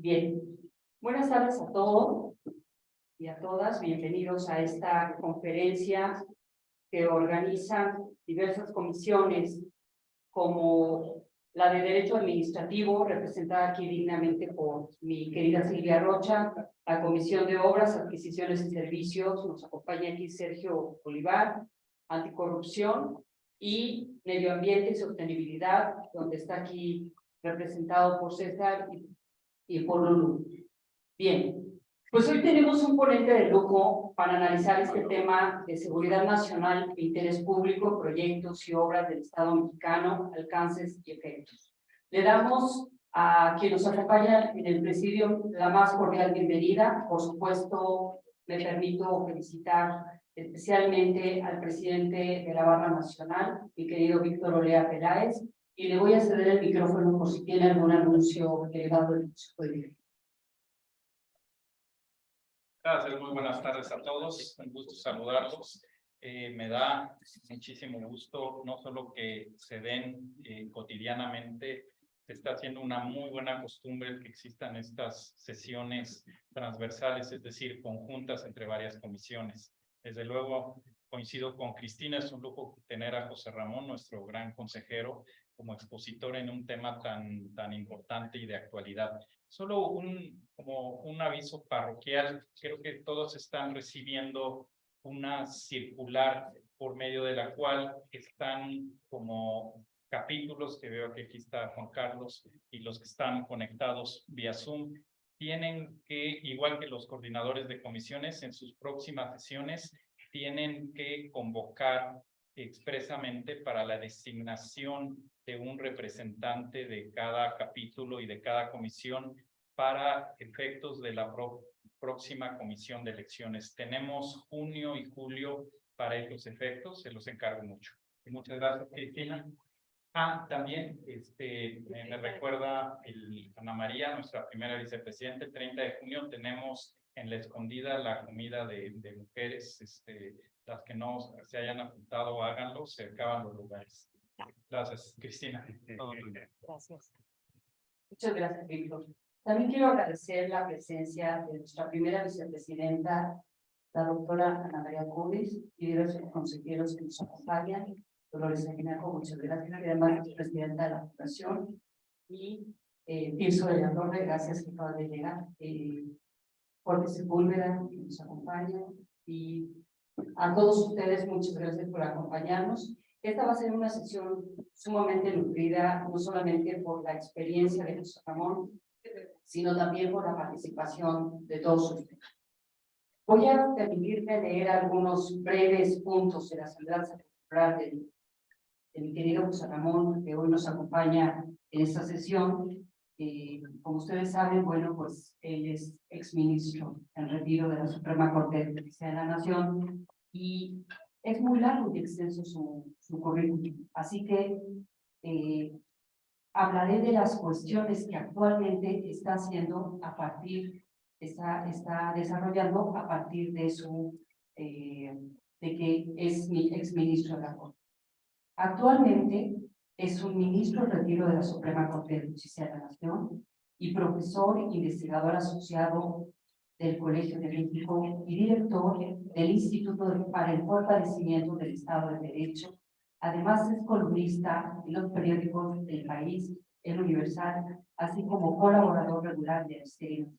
Bien, buenas tardes a todos y a todas. Bienvenidos a esta conferencia que organizan diversas comisiones como la de Derecho Administrativo, representada aquí dignamente por mi querida Silvia Rocha, la Comisión de Obras, Adquisiciones y Servicios, nos acompaña aquí Sergio Olivar, Anticorrupción y Medio Ambiente y Sostenibilidad, donde está aquí representado por César y por Lulu. Bien, pues hoy tenemos un ponente de lujo para analizar este tema de seguridad nacional e interés público, proyectos y obras del Estado mexicano, alcances y efectos. Le damos a quien nos acompaña en el presidio la más cordial bienvenida. Por supuesto, me permito felicitar especialmente al presidente de la Barra Nacional, mi querido Víctor Olea Peláez, y le voy a ceder el micrófono por si tiene algún anuncio delegado del Consejo de Dirección. Gracias, muy buenas tardes a todos, un gusto saludarlos. Me da muchísimo gusto, no solo que se den cotidianamente, se está haciendo una muy buena costumbre que existan estas sesiones transversales, es decir, conjuntas entre varias comisiones. Desde luego, coincido con Cristina, es un lujo tener a José Ramón, nuestro gran consejero, como expositor en un tema tan importante y de actualidad. Solo como un aviso parroquial, creo que todos están recibiendo una circular por medio de la cual están como capítulos, que veo que aquí está Juan Carlos, y los que están conectados vía Zoom, tienen que, igual que los coordinadores de comisiones, en sus próximas sesiones, tienen que convocar expresamente para la designación de un representante de cada capítulo y de cada comisión para efectos de la próxima comisión de elecciones. Tenemos junio y julio para estos efectos, se los encargo mucho. Y muchas gracias, Cristina. También me recuerda Ana María, nuestra primera vicepresidenta, el 30 de junio tenemos en La Escondida la comida de mujeres. Las que no se hayan apuntado, háganlo, se acaban los lugares. Gracias, Cristina. Gracias. Muchas gracias, Víctor. También quiero agradecer la presencia de nuestra primera vicepresidenta, la doctora Ana María Cubis, y diversos consejeros que nos acompañan. Dolores Aguinaco, muchas gracias, y además es presidenta de la Fundación, y Tirso de la Torre, gracias, que acaba de llegar, Jorge Sepúlveda, que nos acompaña, y a todos ustedes, muchas gracias por acompañarnos. Esta va a ser una sesión sumamente nutrida, no solamente por la experiencia de José Ramón, sino también por la participación de todos ustedes. Voy a permitirme leer algunos breves puntos de la semblanza popular de mi querido José Ramón, que hoy nos acompaña en esta sesión. Como ustedes saben, bueno, pues él es exministro en retiro de la Suprema Corte de Justicia de la Nación, y es muy largo y extenso su currículum. Así que hablaré de las cuestiones que actualmente está haciendo está desarrollando a partir de de que es mi exministro de la Corte. Actualmente es un ministro en retiro de la Suprema Corte de Justicia de la Nación y profesor e investigador asociado del Colegio de México y director del Instituto para el Fortalecimiento del Estado de Derecho. Además es columnista en los periódicos El País, El Universal, así como colaborador regular de Estéreo.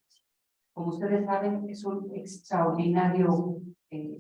Como ustedes saben, es un extraordinario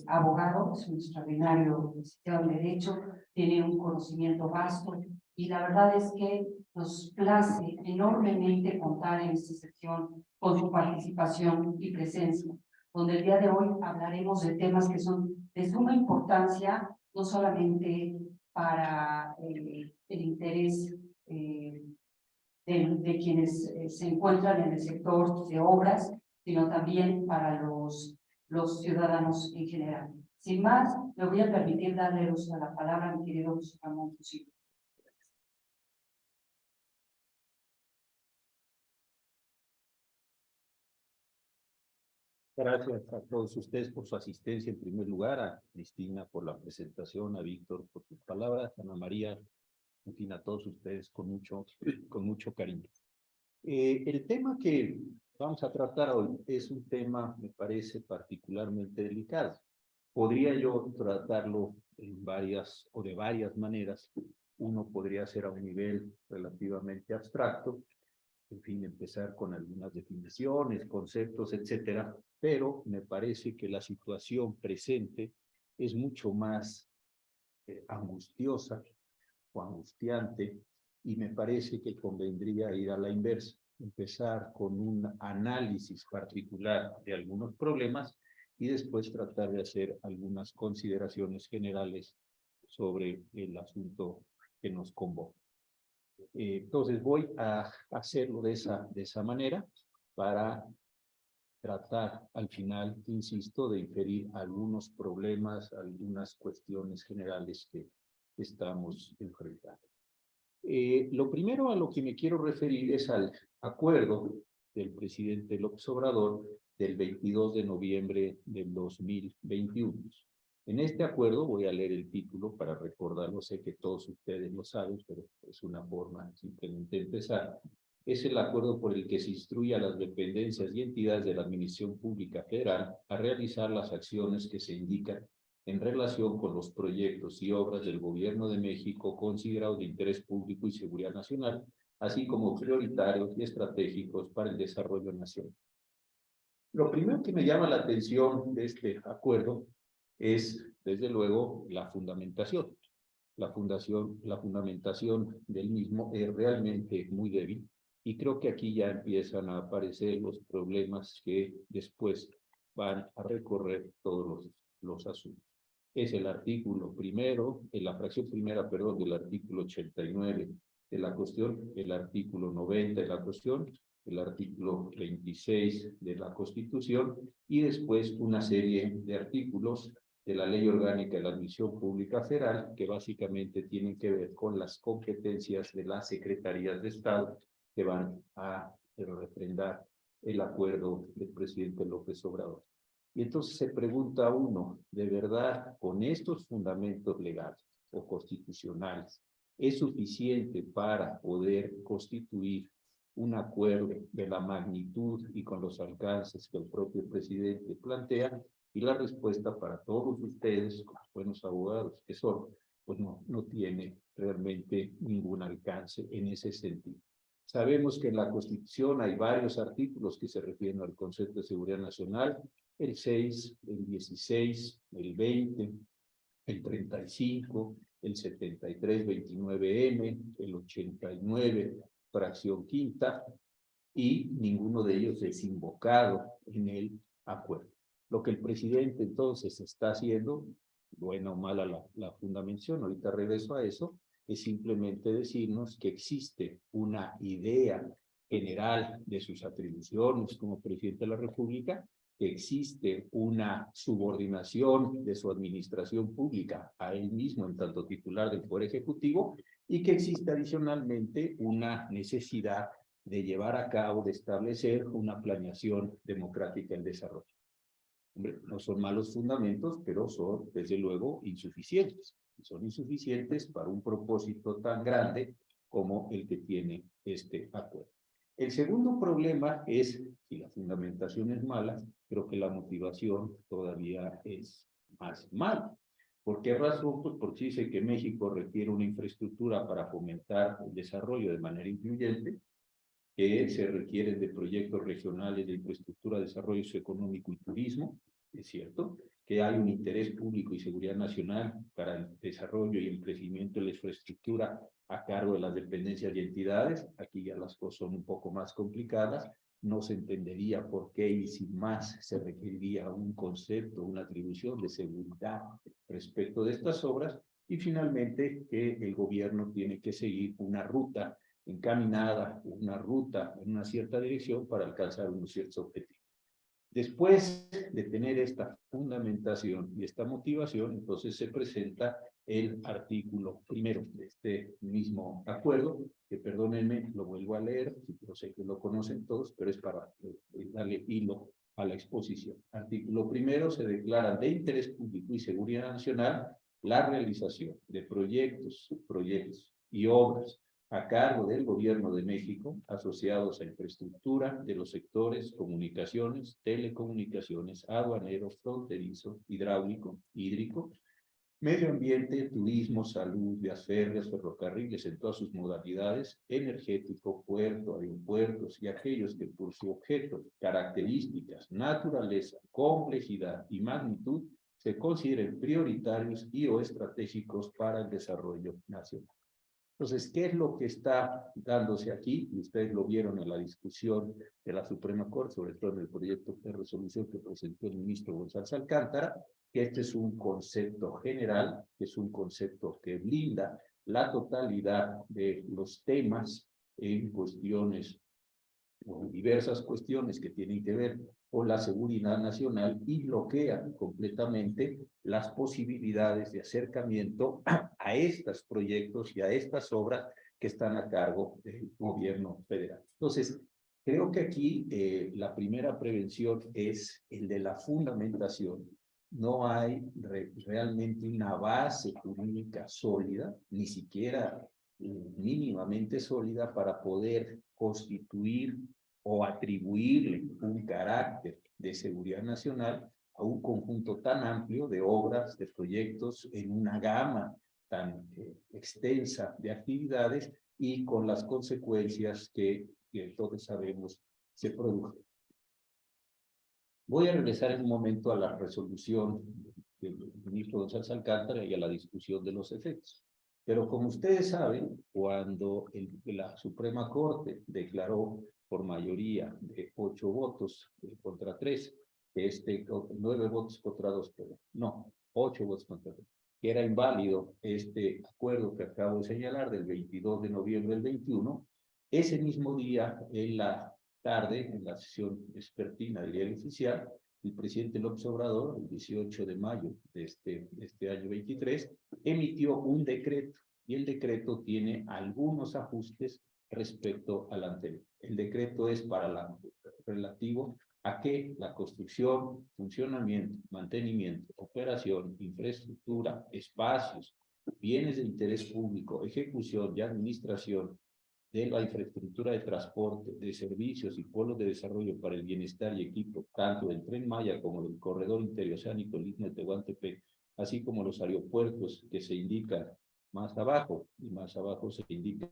abogado, es un extraordinario licenciado en Derecho, tiene un conocimiento vasto, y la verdad es que nos place enormemente contar en esta sección con su participación y presencia, donde el día de hoy hablaremos de temas que son de suma importancia, no solamente para el interés de quienes se encuentran en el sector de obras, sino también para los ciudadanos en general. Sin más, me voy a permitir darle uso a la palabra a mi querido José Ramón Fusillo. Gracias a todos ustedes por su asistencia, en primer lugar, a Cristina por la presentación, a Víctor por sus palabras, a Ana María, en fin, a todos ustedes con mucho cariño. El tema que vamos a tratar hoy es un tema, me parece, particularmente delicado. Podría yo tratarlo en varias o de varias maneras. Uno podría ser a un nivel relativamente abstracto, en fin, empezar con algunas definiciones, conceptos, etcétera, pero me parece que la situación presente es mucho más angustiosa o angustiante, y me parece que convendría ir a la inversa, empezar con un análisis particular de algunos problemas y después tratar de hacer algunas consideraciones generales sobre el asunto que nos convoca. Entonces voy a hacerlo de esa manera para tratar al final, insisto, de inferir algunos problemas, algunas cuestiones generales que estamos enfrentando. Lo primero a lo que me quiero referir es al acuerdo del presidente López Obrador del 22 de noviembre del 2021. En este acuerdo, voy a leer el título para recordarlo, sé que todos ustedes lo saben, pero es una forma simplemente de empezar. Es el acuerdo por el que se instruye a las dependencias y entidades de la Administración Pública Federal a realizar las acciones que se indican en relación con los proyectos y obras del Gobierno de México considerados de interés público y seguridad nacional, así como prioritarios y estratégicos para el desarrollo nacional. Lo primero que me llama la atención de este acuerdo es, desde luego, la fundamentación. La fundamentación del mismo es realmente muy débil, y creo que aquí ya empiezan a aparecer los problemas que después van a recorrer todos los asuntos. Es el artículo primero, en la fracción primera, perdón, del artículo 89 de la cuestión, el artículo 90 de la cuestión, el artículo 26 de la Constitución, y después una serie de artículos de la Ley Orgánica de la Administración Pública Federal, que básicamente tienen que ver con las competencias de las secretarías de Estado que van a refrendar el acuerdo del presidente López Obrador. Y entonces se pregunta uno, ¿de verdad con estos fundamentos legales o constitucionales es suficiente para poder constituir un acuerdo de la magnitud y con los alcances que el propio presidente plantea? Y la respuesta para todos ustedes, como buenos abogados que son, pues no tiene realmente ningún alcance en ese sentido. Sabemos que en la Constitución hay varios artículos que se refieren al concepto de seguridad nacional, el 6, el 16, el 20, el 35, el 73, 29M, el 89, fracción quinta, y ninguno de ellos es invocado en el acuerdo. Lo que el presidente entonces está haciendo, buena o mala la fundamentación, ahorita regreso a eso, es simplemente decirnos que existe una idea general de sus atribuciones como presidente de la República, que existe una subordinación de su administración pública a él mismo en tanto titular del Poder Ejecutivo, y que existe adicionalmente una necesidad de llevar a cabo, de establecer una planeación democrática en desarrollo. Hombre, no son malos fundamentos, pero son, desde luego, insuficientes. Son insuficientes para un propósito tan grande como el que tiene este acuerdo. El segundo problema es, si la fundamentación es mala, creo que la motivación todavía es más mala. ¿Por qué razón? Pues porque dice que México requiere una infraestructura para fomentar el desarrollo de manera incluyente, que se requieren de proyectos regionales de infraestructura, desarrollo socioeconómico y turismo, es cierto, que hay un interés público y seguridad nacional para el desarrollo y el crecimiento de la infraestructura a cargo de las dependencias y entidades. Aquí ya las cosas son un poco más complicadas, no se entendería por qué y sin más se requeriría un concepto, una atribución de seguridad respecto de estas obras, y finalmente que el gobierno tiene que seguir una ruta encaminada, una ruta en una cierta dirección para alcanzar unos ciertos objetivos. Después de tener esta fundamentación y esta motivación, entonces se presenta el artículo primero de este mismo acuerdo, que perdónenme, lo vuelvo a leer, yo sé que lo conocen todos, pero es para darle hilo a la exposición. Artículo primero: se declara de interés público y seguridad nacional la realización de proyectos y obras a cargo del Gobierno de México, asociados a infraestructura de los sectores comunicaciones, telecomunicaciones, aduanero, fronterizo, hidráulico, hídrico, medio ambiente, turismo, salud, vías férreas, ferrocarriles en todas sus modalidades, energético, puerto, aeropuertos y aquellos que por su objeto, características, naturaleza, complejidad y magnitud se consideren prioritarios y o estratégicos para el desarrollo nacional. Entonces, ¿qué es lo que está dándose aquí? Y ustedes lo vieron en la discusión de la Suprema Corte, sobre todo en el proyecto de resolución que presentó el ministro González Alcántara, que este es un concepto general, que es un concepto que blinda la totalidad de los temas en cuestiones o diversas cuestiones que tienen que ver con la seguridad nacional y bloquea completamente las posibilidades de acercamiento a estos proyectos y a estas obras que están a cargo del gobierno federal. Entonces, creo que aquí la primera prevención es el de la fundamentación. No hay realmente una base jurídica sólida, ni siquiera mínimamente sólida para poder constituir o atribuirle un carácter de seguridad nacional a un conjunto tan amplio de obras, de proyectos en una gama tan extensa de actividades y con las consecuencias que todos sabemos se producen. Voy a regresar en un momento a la resolución del ministro González Alcántara y a la discusión de los efectos. Pero como ustedes saben, cuando la Suprema Corte declaró por mayoría de 8 votos contra 3, 9 votos contra 2, no, 8 votos contra 3, que era inválido este acuerdo que acabo de señalar del 22 de noviembre del 21, ese mismo día, en la tarde, en la sesión vespertina del Diario Oficial, el presidente López Obrador, el 18 de mayo de este año 23, emitió un decreto, y el decreto tiene algunos ajustes respecto al anterior. El decreto es relativo a que la construcción, funcionamiento, mantenimiento, operación, infraestructura, espacios, bienes de interés público, ejecución y administración de la infraestructura de transporte, de servicios y polos de desarrollo para el bienestar y equipo, tanto del Tren Maya como del corredor interoceánico del Istmo de Tehuantepec, así como los aeropuertos que se indican más abajo, y más abajo se indican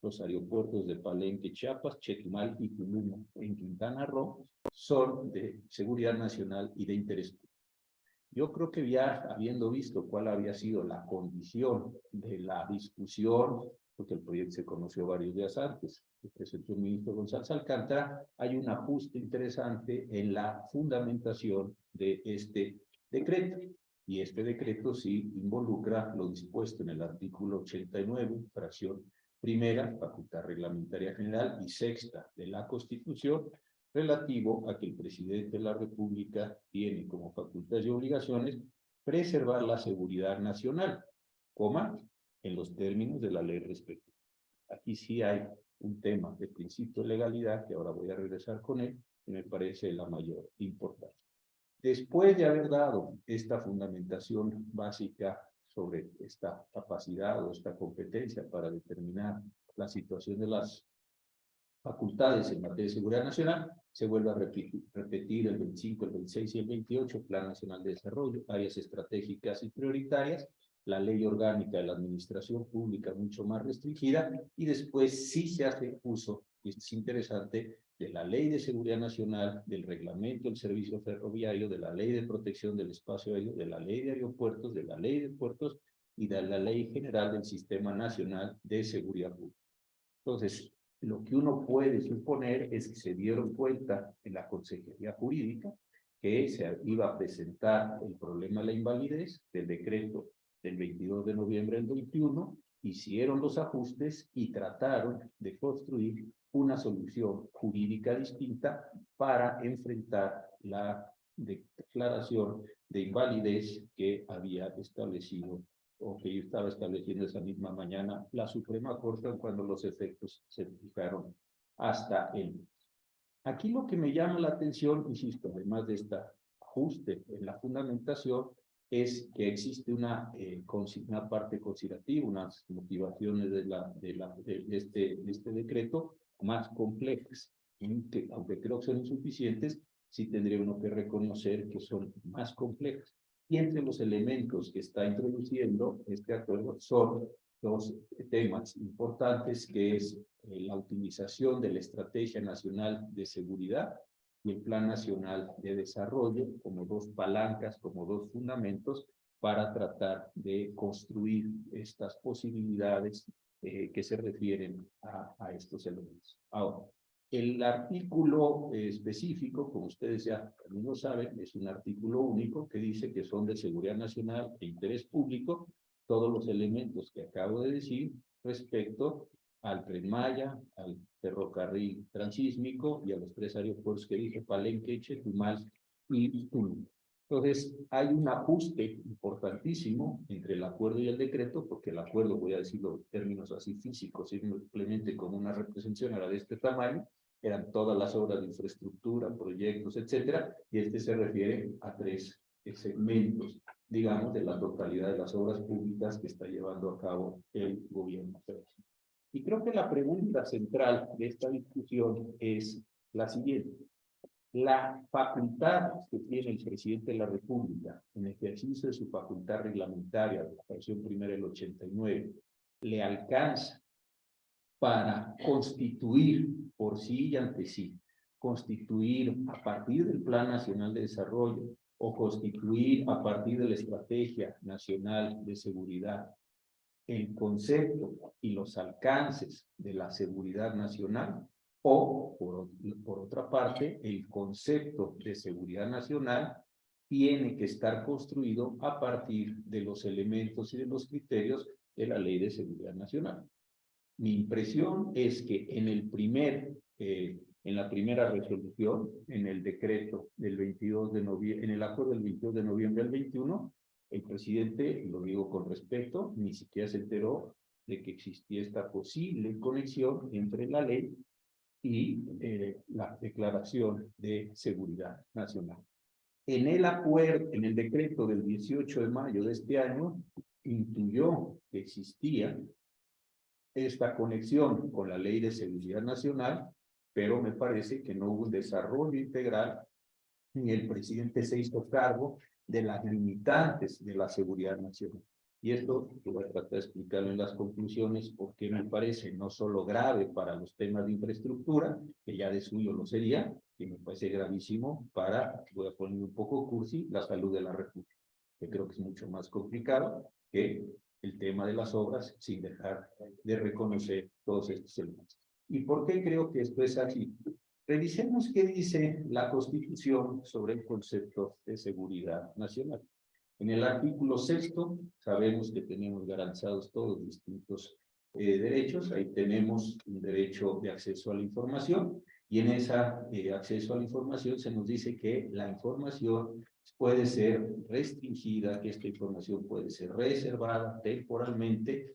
los aeropuertos de Palenque, Chiapas, Chetumal y Tulum en Quintana Roo, son de seguridad nacional y de interés público. Yo creo que ya habiendo visto cuál había sido la condición de la discusión, porque el proyecto se conoció varios días antes, que presentó el ministro González Alcántara, hay un ajuste interesante en la fundamentación de este decreto. Y este decreto sí involucra lo dispuesto en el artículo 89, fracción primera, facultad reglamentaria general, y sexta de la Constitución, relativo a que el presidente de la República tiene como facultades y obligaciones preservar la seguridad nacional, en los términos de la ley respectiva. Aquí sí hay un tema de principio de legalidad, que ahora voy a regresar con él, que me parece la mayor importancia. Después de haber dado esta fundamentación básica sobre esta capacidad o esta competencia para determinar la situación de las facultades en materia de seguridad nacional, se vuelve a repetir el 25, el 26 y el 28, Plan Nacional de Desarrollo, áreas estratégicas y prioritarias, la ley orgánica de la administración pública mucho más restringida, y después sí se hace uso, y esto es interesante, de la Ley de Seguridad Nacional, del Reglamento del Servicio Ferroviario, de la Ley de Protección del Espacio Aéreo, de la Ley de Aeropuertos, de la Ley de Puertos y de la Ley General del Sistema Nacional de Seguridad Pública. Entonces, lo que uno puede suponer es que se dieron cuenta en la Consejería Jurídica que se iba a presentar el problema de la invalidez del decreto del 22 de noviembre del 21, hicieron los ajustes y trataron de construir una solución jurídica distinta para enfrentar la declaración de invalidez que había establecido o que yo estaba estableciendo esa misma mañana la Suprema Corte cuando los efectos se fijaron hasta el lunes. Aquí lo que me llama la atención, insisto, además de este ajuste en la fundamentación, es que existe una parte considerativa, unas motivaciones de este decreto más complejas, que, aunque creo que son insuficientes, sí tendría uno que reconocer que son más complejas. Y entre los elementos que está introduciendo este acuerdo son dos temas importantes, que es la utilización de la Estrategia Nacional de Seguridad y el Plan Nacional de Desarrollo como dos palancas, como dos fundamentos para tratar de construir estas posibilidades que se refieren a estos elementos. Ahora, el artículo específico, como ustedes ya también lo saben, es un artículo único que dice que son de seguridad nacional e interés público todos los elementos que acabo de decir respecto al Tren Maya, al ferrocarril transísmico y a los tres aeropuertos que dije, Palenque, Chetumal y Tulum. Entonces, hay un ajuste importantísimo entre el acuerdo y el decreto, porque el acuerdo, voy a decirlo en términos así físicos, simplemente como una representación era de este tamaño, eran todas las obras de infraestructura, proyectos, etcétera, y este se refiere a tres segmentos, digamos, de la totalidad de las obras públicas que está llevando a cabo el gobierno federal. Y creo que la pregunta central de esta discusión es la siguiente. La facultad que tiene el presidente de la República en ejercicio de su facultad reglamentaria, de la versión primera del 89, le alcanza para constituir por sí y ante sí, constituir a partir del Plan Nacional de Desarrollo o constituir a partir de la Estrategia Nacional de Seguridad el concepto y los alcances de la seguridad nacional, o por otra parte, el concepto de seguridad nacional tiene que estar construido a partir de los elementos y de los criterios de la Ley de Seguridad Nacional. Mi impresión es que en la primera resolución, en el decreto del 22 de noviembre, en el acuerdo del 22 de noviembre del 21, el presidente, lo digo con respeto, ni siquiera se enteró de que existía esta posible conexión entre la ley y la declaración de seguridad nacional. En el acuerdo, en el decreto del 18 de mayo de este año, intuyó que existía esta conexión con la Ley de Seguridad Nacional, pero me parece que no hubo un desarrollo integral, ni el presidente se hizo cargo de las limitantes de la seguridad nacional. Y esto lo voy a tratar de explicarlo en las conclusiones, porque me parece no solo grave para los temas de infraestructura, que ya de suyo lo sería, que me parece gravísimo para, voy a poner un poco cursi, la salud de la República, que creo que es mucho más complicado que el tema de las obras, sin dejar de reconocer todos estos elementos. ¿Y por qué creo que esto es así? Revisemos qué dice la Constitución sobre el concepto de seguridad nacional. En el artículo 6, sabemos que tenemos garantizados todos distintos derechos. Ahí tenemos un derecho de acceso a la información, y en ese acceso a la información se nos dice que la información puede ser restringida, que esta información puede ser reservada temporalmente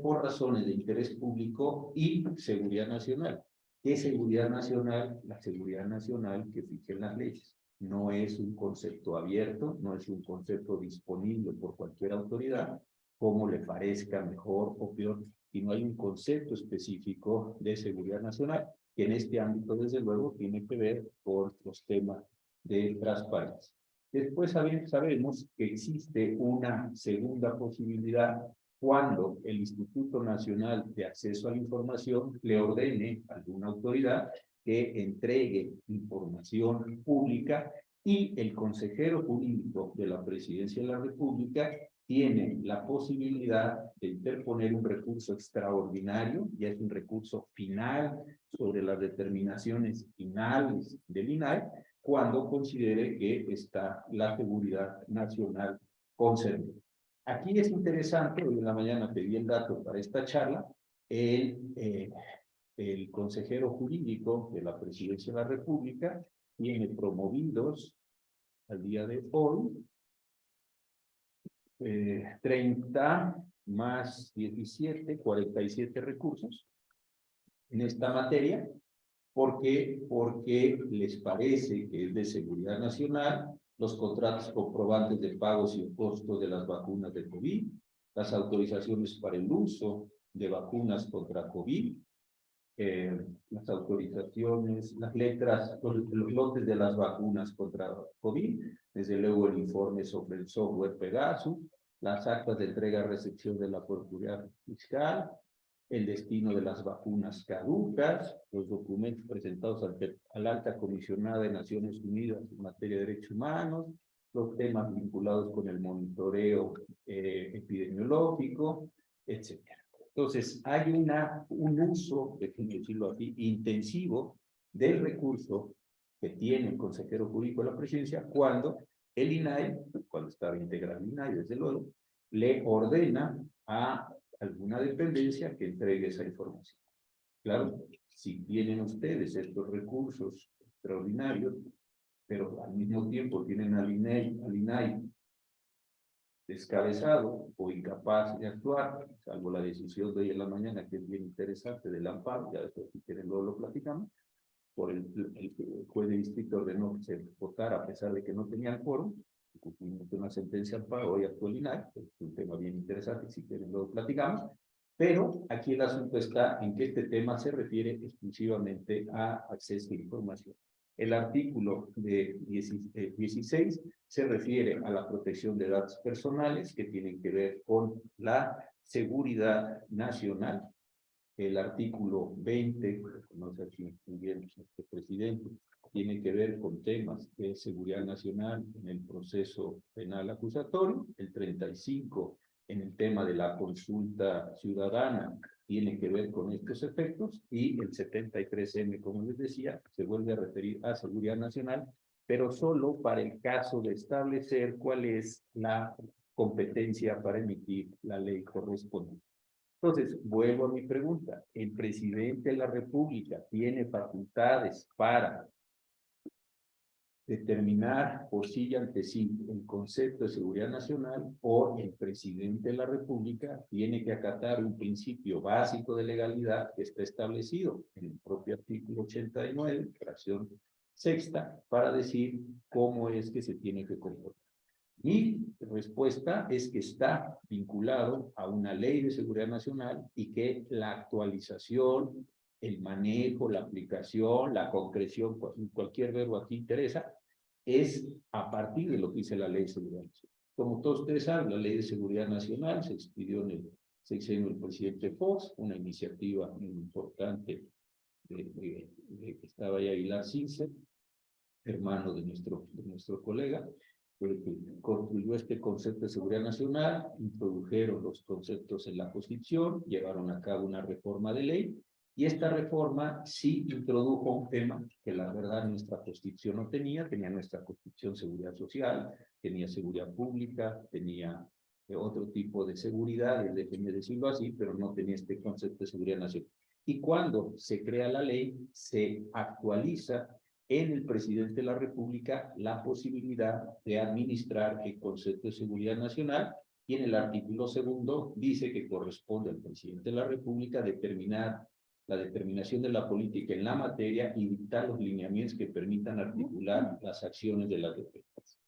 por razones de interés público y seguridad nacional. ¿Qué seguridad nacional? La seguridad nacional que fijen las leyes. No es un concepto abierto, no es un concepto disponible por cualquier autoridad, como le parezca mejor o peor, y no hay un concepto específico de seguridad nacional, que en este ámbito, desde luego, tiene que ver con los temas de transparencia. Después sabemos que existe una segunda posibilidad cuando el Instituto Nacional de Acceso a la Información le ordene a alguna autoridad que entregue información pública, y el consejero jurídico de la Presidencia de la República tiene la posibilidad de interponer un recurso extraordinario, ya es un recurso final sobre las determinaciones finales del INAI, cuando considere que está la seguridad nacional concernida. Aquí es interesante, hoy en la mañana pedí el dato para esta charla, el consejero jurídico de la Presidencia de la República tiene promovidos al día de hoy 30 más 17, 47 recursos en esta materia. ¿Por qué? Porque les parece que es de seguridad nacional los contratos comprobantes de pagos y costos de las vacunas de COVID, las autorizaciones para el uso de vacunas contra COVID, las autorizaciones, las letras, los lotes de las vacunas contra COVID, desde luego el informe sobre el software Pegasus, las actas de entrega-recepción de la Procuraduría Fiscal, el destino de las vacunas caducas, los documentos presentados a la Alta Comisionada de Naciones Unidas en materia de derechos humanos, los temas vinculados con el monitoreo epidemiológico, etc. Entonces, hay un uso, déjenme decirlo así, intensivo del recurso que tiene el consejero jurídico de la presidencia cuando el INAI, cuando estaba integrado el INAI, desde luego, le ordena a alguna dependencia que entregue esa información. Claro, si tienen ustedes estos recursos extraordinarios, pero al mismo tiempo tienen al INAI descabezado o incapaz de actuar, salvo la decisión de hoy en la mañana, que es bien interesante, del amparo, ya después si quieren luego lo platicamos, por el juez de distrito ordenó que se votara a pesar de que no tenían quórum, cumplimiento de una sentencia de amparo, hoy actuó el INAI, es un tema bien interesante, si quieren luego platicamos, pero aquí el asunto está en que este tema se refiere exclusivamente a acceso a información. El artículo de 16 se refiere a la protección de datos personales que tienen que ver con la seguridad nacional. El artículo 20, que conoce aquí muy bien el presidente, tiene que ver con temas de seguridad nacional en el proceso penal acusatorio. El 35, en el tema de la consulta ciudadana, tiene que ver con estos efectos, y el 73M, como les decía, se vuelve a referir a seguridad nacional, pero solo para el caso de establecer cuál es la competencia para emitir la ley correspondiente. Entonces, vuelvo a mi pregunta. ¿El presidente de la República tiene facultades para determinar por sí y ante sí el concepto de seguridad nacional, o el presidente de la República tiene que acatar un principio básico de legalidad que está establecido en el propio artículo 89, fracción sexta, para decir cómo es que se tiene que comportar? Mi respuesta es que está vinculado a una ley de seguridad nacional y que la actualización, el manejo, la aplicación, la concreción, cualquier verbo aquí interesa, es a partir de lo que dice la ley de seguridad nacional. Como todos ustedes saben, la ley de seguridad nacional se expidió en el sexenio del presidente Fox, una iniciativa muy importante que estaba ahí Aguilar Sincer, hermano de nuestro colega, que construyó este concepto de seguridad nacional, introdujeron los conceptos en la Constitución, llevaron a cabo una reforma de ley, y esta reforma sí introdujo un tema que la verdad nuestra Constitución no tenía. Tenía nuestra Constitución seguridad social, tenía seguridad pública, tenía otro tipo de seguridad, déjenme decirlo así, pero no tenía este concepto de seguridad nacional. Y cuando se crea la ley, se actualiza en el presidente de la República la posibilidad de administrar el concepto de seguridad nacional, y en el artículo 2 dice que corresponde al presidente de la República determinar la determinación de la política en la materia y dictar los lineamientos que permitan articular las acciones de las defensas.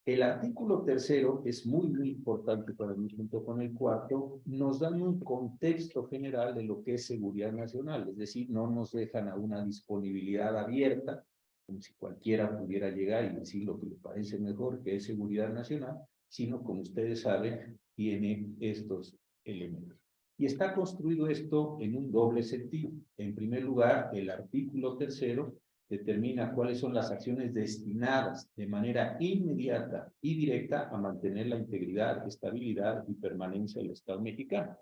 El artículo 3 es muy importante para mí, junto con el 4, nos dan un contexto general de lo que es seguridad nacional, es decir, no nos dejan a una disponibilidad abierta, como si cualquiera pudiera llegar y decir lo que le parece mejor que es seguridad nacional, sino, como ustedes saben, tiene estos elementos. Y está construido esto en un doble sentido. En primer lugar, el artículo 3 determina cuáles son las acciones destinadas de manera inmediata y directa a mantener la integridad, estabilidad y permanencia del Estado mexicano.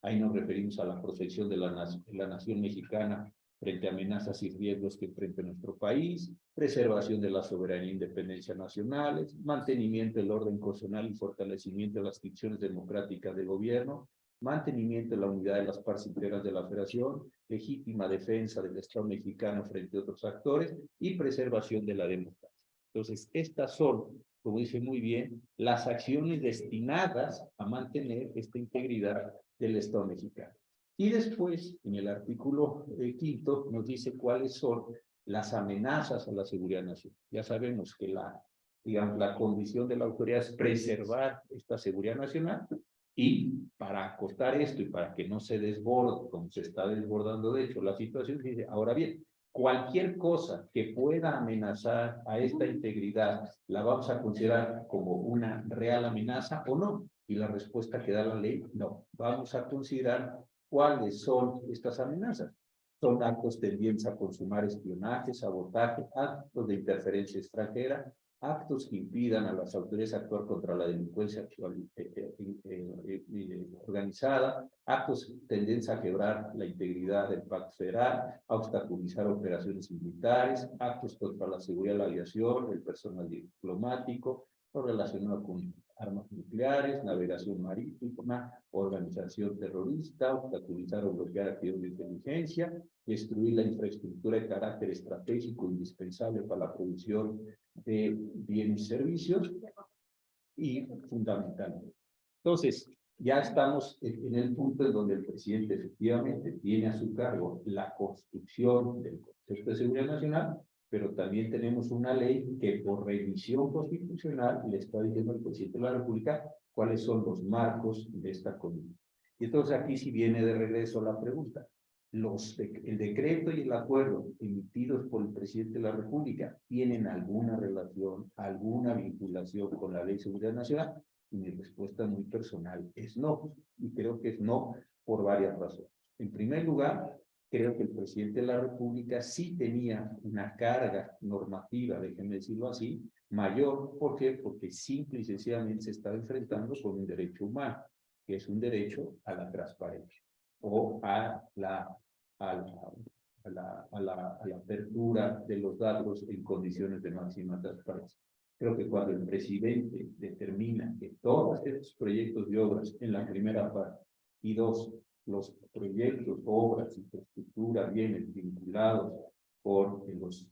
Ahí nos referimos a la protección de la nación mexicana frente a amenazas y riesgos que enfrenta nuestro país, preservación de la soberanía e independencia nacionales, mantenimiento del orden constitucional y fortalecimiento de las instituciones democráticas de gobierno, mantenimiento de la unidad de las partes integrantes de la Federación, legítima defensa del Estado mexicano frente a otros actores y preservación de la democracia. Entonces, estas son, como dice muy bien, las acciones destinadas a mantener esta integridad del Estado mexicano. Y después, en el artículo 5, nos dice cuáles son las amenazas a la seguridad nacional. Ya sabemos que digamos, la condición de la autoridad es preservar esta seguridad nacional, y para acotar esto y para que no se desborde, como se está desbordando de hecho la situación, dice, ahora bien, cualquier cosa que pueda amenazar a esta integridad, ¿la vamos a considerar como una real amenaza o no? Y la respuesta que da la ley, no. Vamos a considerar cuáles son estas amenazas. Son actos tendientes a consumar espionaje, sabotaje, actos de interferencia extranjera, actos que impidan a las autoridades actuar contra la delincuencia organizada, actos tendientes a quebrar la integridad del Pacto Federal, a obstaculizar operaciones militares, actos contra la seguridad de la aviación, el personal diplomático, lo relacionado con armas nucleares, navegación marítima, organización terrorista, obstaculizar o bloquear actividades de inteligencia, destruir la infraestructura de carácter estratégico indispensable para la producción de bienes y servicios, y fundamentalmente. Entonces, ya estamos en el punto en donde el presidente efectivamente tiene a su cargo la construcción del Consejo de Seguridad Nacional, pero también tenemos una ley que por revisión constitucional le está diciendo al presidente de la República cuáles son los marcos de esta conducta. Y entonces aquí sí viene de regreso la pregunta. El decreto y el acuerdo emitidos por el presidente de la República tienen alguna relación, alguna vinculación con la Ley de Seguridad Nacional, y mi respuesta muy personal es no, y creo que es no por varias razones. En primer lugar, creo que el presidente de la República sí tenía una carga normativa, déjenme decirlo así, mayor. ¿Por qué? Porque simple y sencillamente se estaba enfrentando con un derecho humano, que es un derecho a la transparencia o a la apertura de los datos en condiciones de máxima transparencia. Creo que cuando el presidente determina que todos estos proyectos de obras en la primera parte, y dos, los proyectos, obras, infraestructura, bienes vinculados con los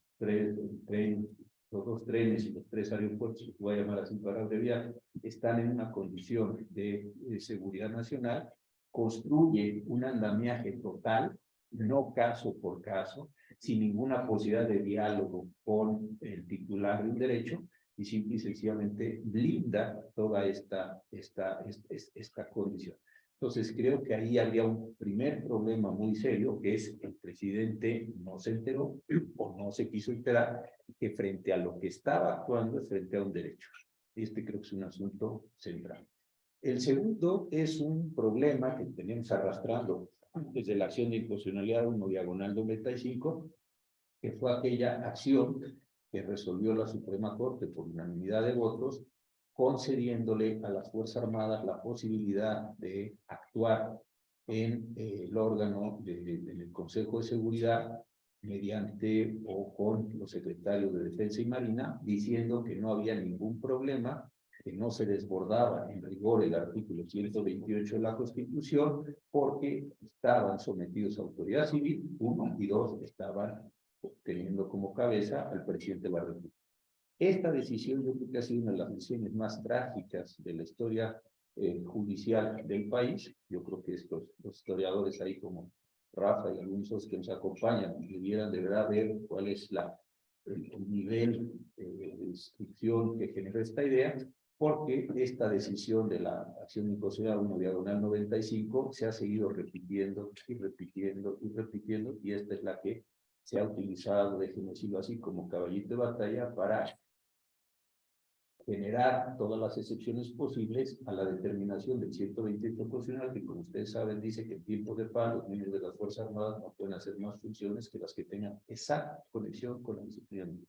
dos trenes y los 3 aeropuertos, que voy a llamar así para abreviar, están en una condición de seguridad nacional, construye un andamiaje total, no caso por caso, sin ninguna posibilidad de diálogo con el titular de un derecho, y simple y sencillamente blinda toda esta condición. Entonces creo que ahí había un primer problema muy serio, que es el presidente no se enteró o no se quiso enterar que frente a lo que estaba actuando es frente a un derecho. Este creo que es un asunto central. El segundo es un problema que tenemos arrastrando desde la acción de inconstitucionalidad 1/95, que fue aquella acción que resolvió la Suprema Corte por unanimidad de votos, concediéndole a las Fuerzas Armadas la posibilidad de actuar en el órgano del Consejo de Seguridad mediante o con los secretarios de Defensa y Marina, diciendo que no había ningún problema, que no se desbordaba en rigor el artículo 128 de la Constitución, porque estaban sometidos a autoridad civil, 1, y 2, estaban teniendo como cabeza al presidente de la República. Esta decisión yo creo que ha sido una de las decisiones más trágicas de la historia judicial del país. Yo creo que los historiadores ahí como Rafa y algunos que nos acompañan debieran de verdad ver cuál es el nivel de descripción que genera esta idea, porque esta decisión de la acción de inconstitucionalidad 1/95 se ha seguido repitiendo y repitiendo y repitiendo, y esta es la que se ha utilizado, déjenme decirlo así, como caballito de batalla para generar todas las excepciones posibles a la determinación del 128 constitucional, que como ustedes saben dice que en tiempos de paz los miembros de las Fuerzas Armadas no pueden hacer más funciones que las que tengan exacta conexión con la disciplina militar.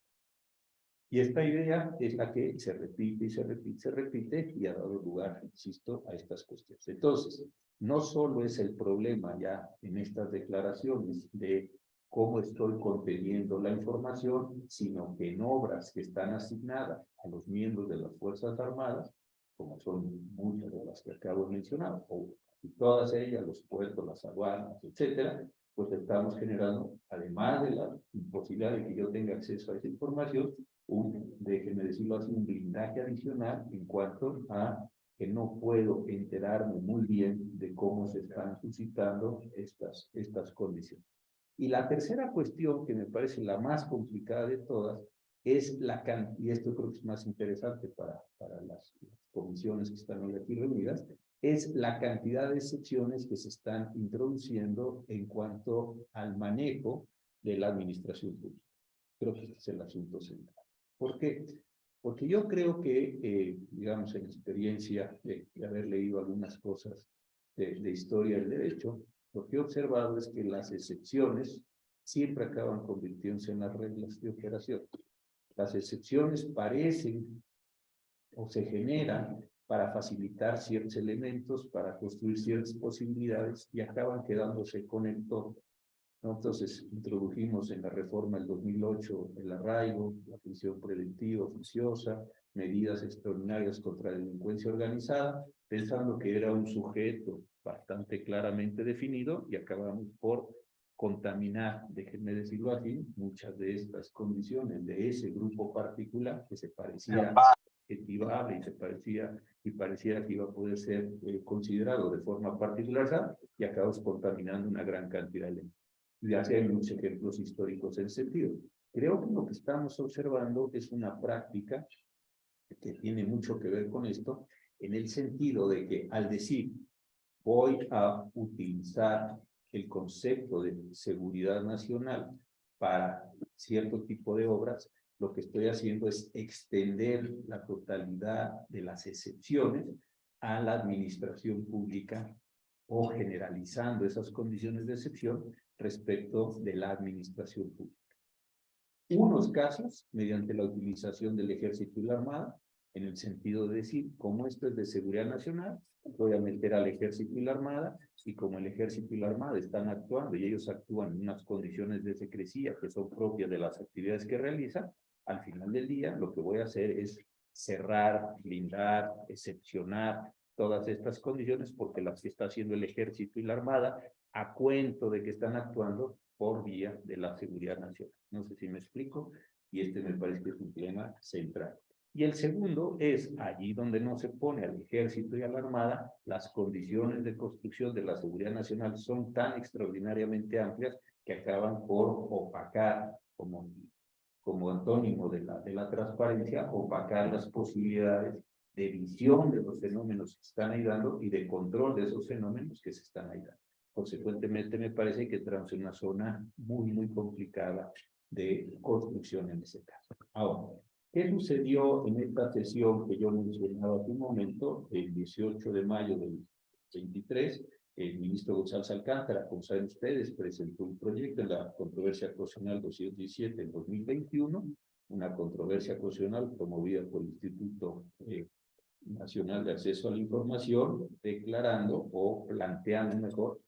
Y esta idea es la que se repite y se repite y se repite, y ha dado lugar, insisto, a estas cuestiones. Entonces, no solo es el problema ya en estas declaraciones de cómo estoy conteniendo la información, sino que en obras que están asignadas a los miembros de las Fuerzas Armadas, como son muchas de las que acabo de mencionar, o todas ellas, los puertos, las aduanas, etcétera, pues estamos generando, además de la imposibilidad de que yo tenga acceso a esa información, déjenme decirlo así, un blindaje adicional en cuanto a que no puedo enterarme muy bien de cómo se están suscitando estas condiciones. Y la tercera cuestión, que me parece la más complicada de todas, es la cantidad, y esto creo que es más interesante para las comisiones que están hoy aquí reunidas, es la cantidad de excepciones que se están introduciendo en cuanto al manejo de la administración pública. Creo que este es el asunto central. ¿Por qué? Porque yo creo que, digamos, en experiencia de haber leído algunas cosas de historia del derecho, lo que he observado es que las excepciones siempre acaban convirtiéndose en las reglas de operación. Las excepciones parecen o se generan para facilitar ciertos elementos, para construir ciertas posibilidades y acaban quedándose con el todo. Entonces, introdujimos en la reforma del 2008 el arraigo, la prisión preventiva oficiosa, medidas extraordinarias contra la delincuencia organizada, pensando que era un sujeto bastante claramente definido y acabamos por contaminar, déjenme decirlo así, muchas de estas condiciones de ese grupo particular que se parecía adjetivable y pareciera que iba a poder ser considerado de forma particular y acabamos contaminando una gran cantidad de elementos. Y así hay muchos ejemplos históricos en ese sentido. Creo que lo que estamos observando es una práctica que tiene mucho que ver con esto, en el sentido de que al decir voy a utilizar el concepto de seguridad nacional para cierto tipo de obras, lo que estoy haciendo es extender la totalidad de las excepciones a la administración pública o generalizando esas condiciones de excepción respecto de la administración pública. Unos casos, mediante la utilización del Ejército y la Armada, en el sentido de decir, como esto es de seguridad nacional, voy a meter al Ejército y la Armada, y como el Ejército y la Armada están actuando, y ellos actúan en unas condiciones de secrecía que son propias de las actividades que realizan, al final del día lo que voy a hacer es cerrar, blindar, excepcionar todas estas condiciones, porque las que está haciendo el Ejército y la Armada, a cuento de que están actuando por vía de la seguridad nacional. No sé si me explico, y este me parece que es un tema central. Y el segundo es allí donde no se pone al Ejército y a la Armada, las condiciones de construcción de la seguridad nacional son tan extraordinariamente amplias que acaban por opacar, como antónimo de la transparencia, opacar las posibilidades de visión de los fenómenos que están ahí dando y de control de esos fenómenos que se están ahí dando. Consecuentemente, me parece que estamos en una zona muy, muy complicada de construcción en ese caso. Ahora, ¿qué sucedió en esta sesión que yo mencionaba hace un momento, el 18 de mayo del 23? El ministro González Alcántara, como saben ustedes, presentó un proyecto en la controversia constitucional 217 en 2021, una controversia constitucional promovida por el Instituto Nacional de Acceso a la Información, declarando o planteando mejor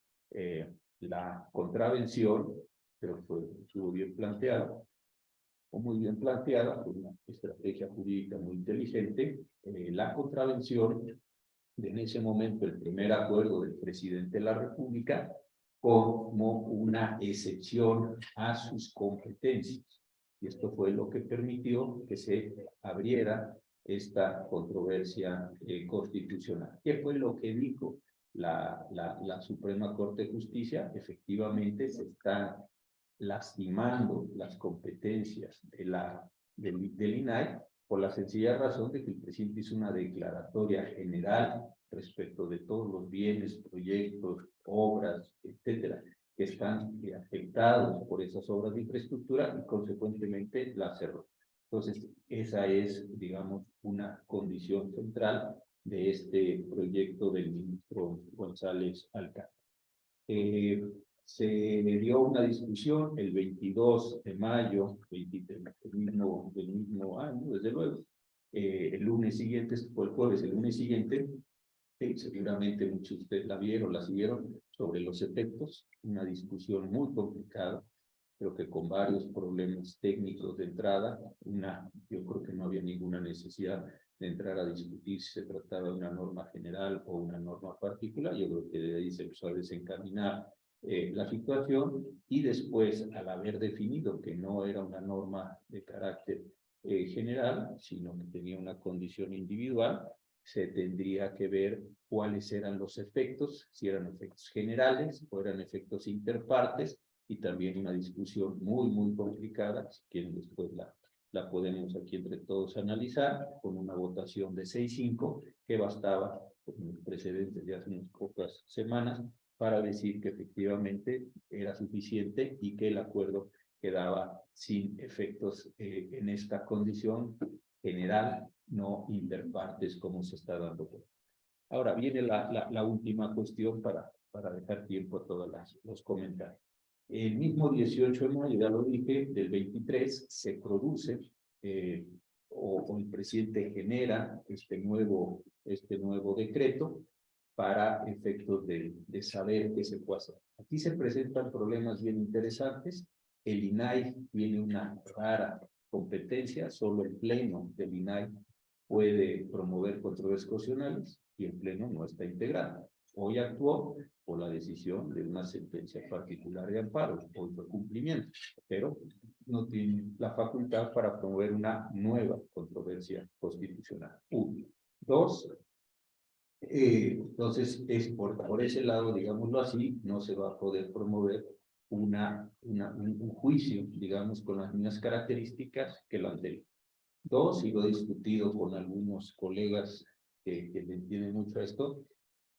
la contravención, pero estuvo bien planteada, o muy bien planteada, por una estrategia jurídica muy inteligente, la contravención de en ese momento el primer acuerdo del presidente de la República como una excepción a sus competencias. Y esto fue lo que permitió que se abriera esta controversia constitucional. ¿Qué fue lo que dijo la Suprema Corte de Justicia? Efectivamente, se están lastimando las competencias del INAI por la sencilla razón de que el presidente hizo una declaratoria general respecto de todos los bienes, proyectos, obras, etcétera, que están afectados por esas obras de infraestructura y consecuentemente la cerró. Entonces, esa es, digamos, una condición central de este proyecto del ministro González Alcántara. Se dio una discusión el 22 de mayo del mismo año, desde luego. El lunes siguiente, fue el jueves, el lunes siguiente, seguramente muchos de ustedes la siguieron, sobre los efectos, una discusión muy complicada, creo que con varios problemas técnicos de entrada. Yo creo que no había ninguna necesidad de entrar a discutir si se trataba de una norma general o una norma particular. Yo creo que de ahí se empezó a desencaminar la situación, y después, al haber definido que no era una norma de carácter general, sino que tenía una condición individual, se tendría que ver cuáles eran los efectos, si eran efectos generales o eran efectos interpartes, y también una discusión muy, muy complicada, si quieren después la podemos aquí entre todos analizar con una votación de 6-5 que bastaba con los precedentes de hace unas pocas semanas para decir que efectivamente era suficiente y que el acuerdo quedaba sin efectos en esta condición general, no interpartes como se está dando. Ahora viene la última cuestión para dejar tiempo a todos los comentarios. El mismo 18 de mayo, ya lo dije, del 23, se produce o el presidente genera este nuevo decreto para efectos de saber qué se puede hacer. Aquí se presentan problemas bien interesantes. El INAI tiene una rara competencia, solo el pleno del INAI puede promover controversias constitucionales y el pleno no está integrado. Hoy actuó por la decisión de una sentencia particular de amparo, hoy fue cumplimiento, pero no tiene la facultad para promover una nueva controversia constitucional. Uno. Dos, entonces es por ese lado, digámoslo así, no se va a poder promover un juicio, digamos, con las mismas características que lo anterior. Dos, y lo he discutido con algunos colegas que le entienden mucho a esto,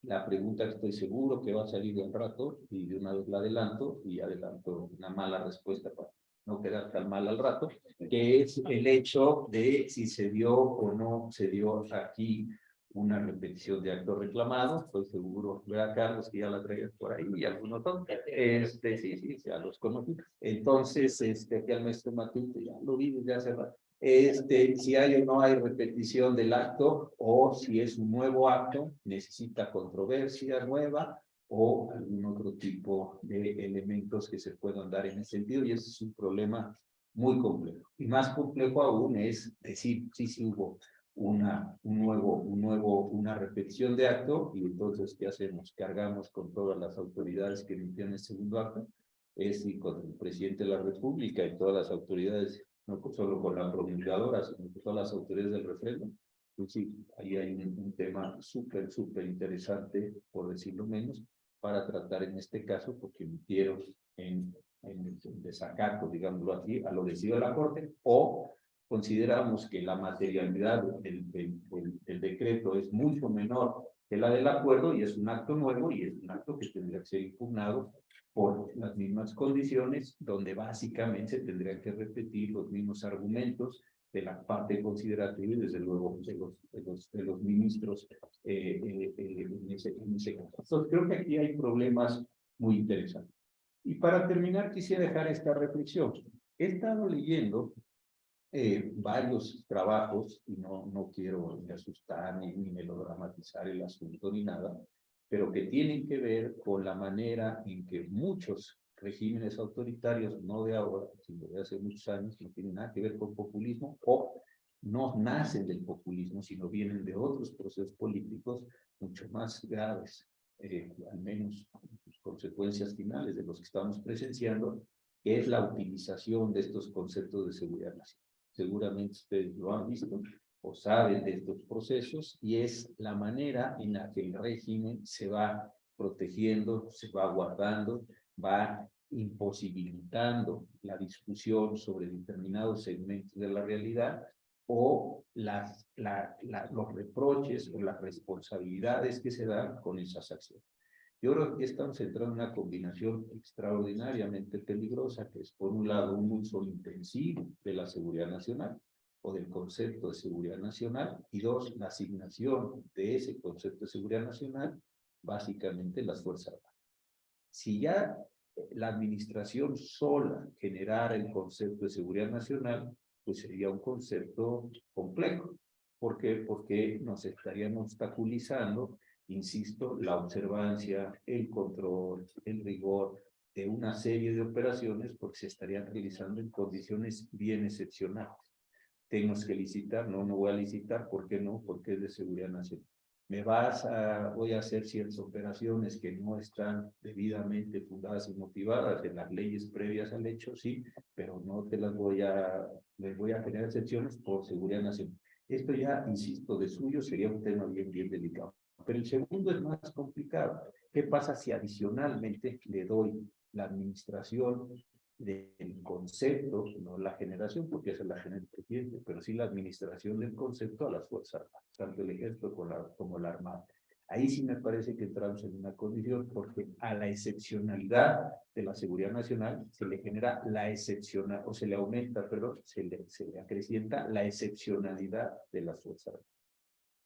la pregunta que estoy seguro que va a salir de un rato, y de una vez la adelanto, y adelanto una mala respuesta para no quedar tan mal al rato, que es el hecho de si se dio o no se dio aquí una repetición de actos reclamados. Estoy seguro, ¿verdad, Carlos? Que ya la traías por ahí, y algunos otros. Sí, ya los conocí. Entonces, aquí al maestro Matute, ya lo vi desde hace rato. Si hay o no hay repetición del acto, o si es un nuevo acto, necesita controversia nueva, o algún otro tipo de elementos que se puedan dar en ese sentido, y ese es un problema muy complejo. Y más complejo aún es decir, sí hubo una repetición de acto, y entonces, ¿qué hacemos? Cargamos con todas las autoridades que emitieron el segundo acto, y con el presidente de la República y todas las autoridades, no solo con la promulgadora, sino con todas las autoridades del referéndum. Pues sí, ahí hay un tema súper interesante, por decirlo menos, para tratar en este caso, porque emitieron en desacato, digámoslo así, a lo decidido la Corte, o consideramos que la materialidad del decreto es mucho menor que la del acuerdo, y es un acto nuevo, y es un acto que tendría que ser impugnado por las mismas condiciones, donde básicamente se tendrían que repetir los mismos argumentos de la parte considerativa y desde luego de los ministros en ese caso. Entonces, creo que aquí hay problemas muy interesantes. Y para terminar, quisiera dejar esta reflexión. He estado leyendo varios trabajos, y no quiero ni asustar ni melodramatizar el asunto ni nada, pero que tienen que ver con la manera en que muchos regímenes autoritarios, no de ahora, sino de hace muchos años, no tienen nada que ver con populismo, o no nacen del populismo, sino vienen de otros procesos políticos mucho más graves, al menos sus consecuencias finales de los que estamos presenciando, que es la utilización de estos conceptos de seguridad nacional. Seguramente ustedes lo han visto o saben de estos procesos, y es la manera en la que el régimen se va protegiendo, se va guardando, va imposibilitando la discusión sobre determinados segmentos de la realidad, o los reproches o las responsabilidades que se dan con esas acciones. Yo creo que estamos entrando en una combinación extraordinariamente peligrosa, que es, por un lado, un uso intensivo de la seguridad nacional o del concepto de seguridad nacional, y dos, la asignación de ese concepto de seguridad nacional básicamente en las Fuerzas Armadas. Si ya la administración sola generara el concepto de seguridad nacional, pues sería un concepto complejo. ¿Por qué? Porque nos estarían obstaculizando, insisto, la observancia, el control, el rigor de una serie de operaciones, porque se estarían realizando en condiciones bien excepcionales. Tenemos que licitar, no voy a licitar, ¿por qué no? Porque es de seguridad nacional. Voy a hacer ciertas operaciones que no están debidamente fundadas y motivadas en las leyes previas al hecho, sí, pero no te les voy a generar excepciones por seguridad nacional. Esto ya, insisto, de suyo sería un tema bien delicado. Pero el segundo es más complicado. ¿Qué pasa si adicionalmente le doy la administración del concepto, no la generación, porque esa la genera el presidente, pero sí la administración del concepto a las Fuerzas Armadas, tanto el Ejército como la Armada. Ahí sí me parece que entramos en una condición, porque a la excepcionalidad de la seguridad nacional se le genera la excepcional, o se le aumenta, perdón, se le acrecienta la excepcionalidad de las Fuerzas Armadas.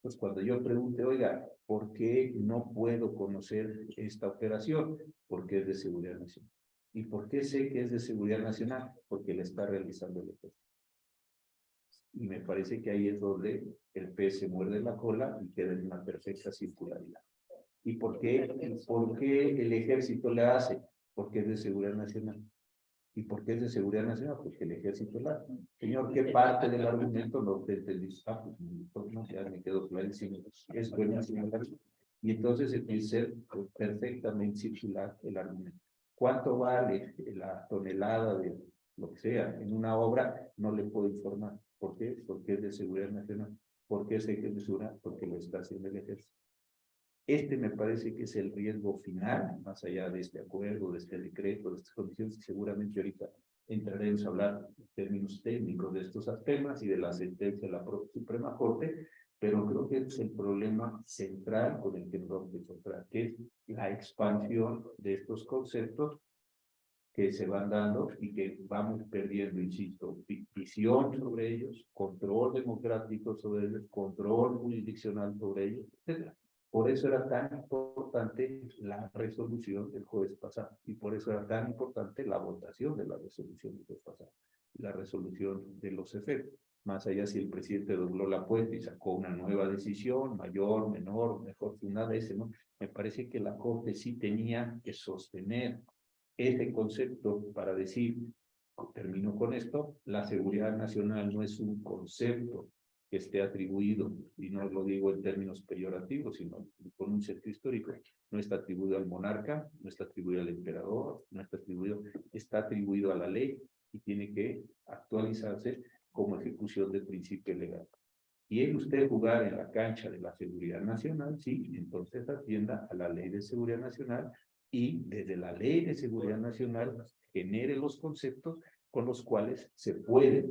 Pues cuando yo pregunte, oiga, ¿por qué no puedo conocer esta operación? Porque es de seguridad nacional. ¿Y por qué sé que es de seguridad nacional? Porque la está realizando el ejército. Y me parece que ahí es donde el pez se muerde la cola y queda en una perfecta circularidad. ¿Y por qué el ejército le hace? Porque es de seguridad nacional. ¿Y por qué es de seguridad nacional? Porque el ejército la hace. Señor, ¿qué parte del argumento no te entendí? Ah, pues no, ya me quedo clarísimo. Es buenísimo. Y entonces empieza a ser perfectamente circular el argumento. ¿Cuánto vale la tonelada de lo que sea en una obra? No le puedo informar. ¿Por qué? Porque es de seguridad nacional. ¿Por qué sé que es de seguridad? Porque lo está haciendo el ejército. Este me parece que es el riesgo final, más allá de este acuerdo, de este decreto, de estas condiciones, que seguramente ahorita entraremos a hablar en términos técnicos de estos temas y de la sentencia de la Suprema Corte, pero creo que es el problema central con el que nos vamos a encontrar, que es la expansión de estos conceptos que se van dando y que vamos perdiendo, insisto, visión sobre ellos, control democrático sobre ellos, control jurisdiccional sobre ellos, etc. Por eso era tan importante la resolución del jueves pasado y por eso era tan importante la votación de la resolución del jueves pasado, la resolución de los efectos. Más allá si el presidente dobló la apuesta y sacó una nueva decisión, mayor, menor, mejor que una de ese, ¿no? Me parece que la Corte sí tenía que sostener ese concepto para decir, termino con esto, la seguridad nacional no es un concepto que esté atribuido, y no lo digo en términos peyorativos, sino con un sentido histórico, no está atribuido al monarca, no está atribuido al emperador, no está atribuido a la ley y tiene que actualizarse como ejecución del principio legal. Y es usted jugar en la cancha de la seguridad nacional, sí, entonces atienda a la ley de seguridad nacional y desde la ley de seguridad nacional genere los conceptos con los cuales se puede,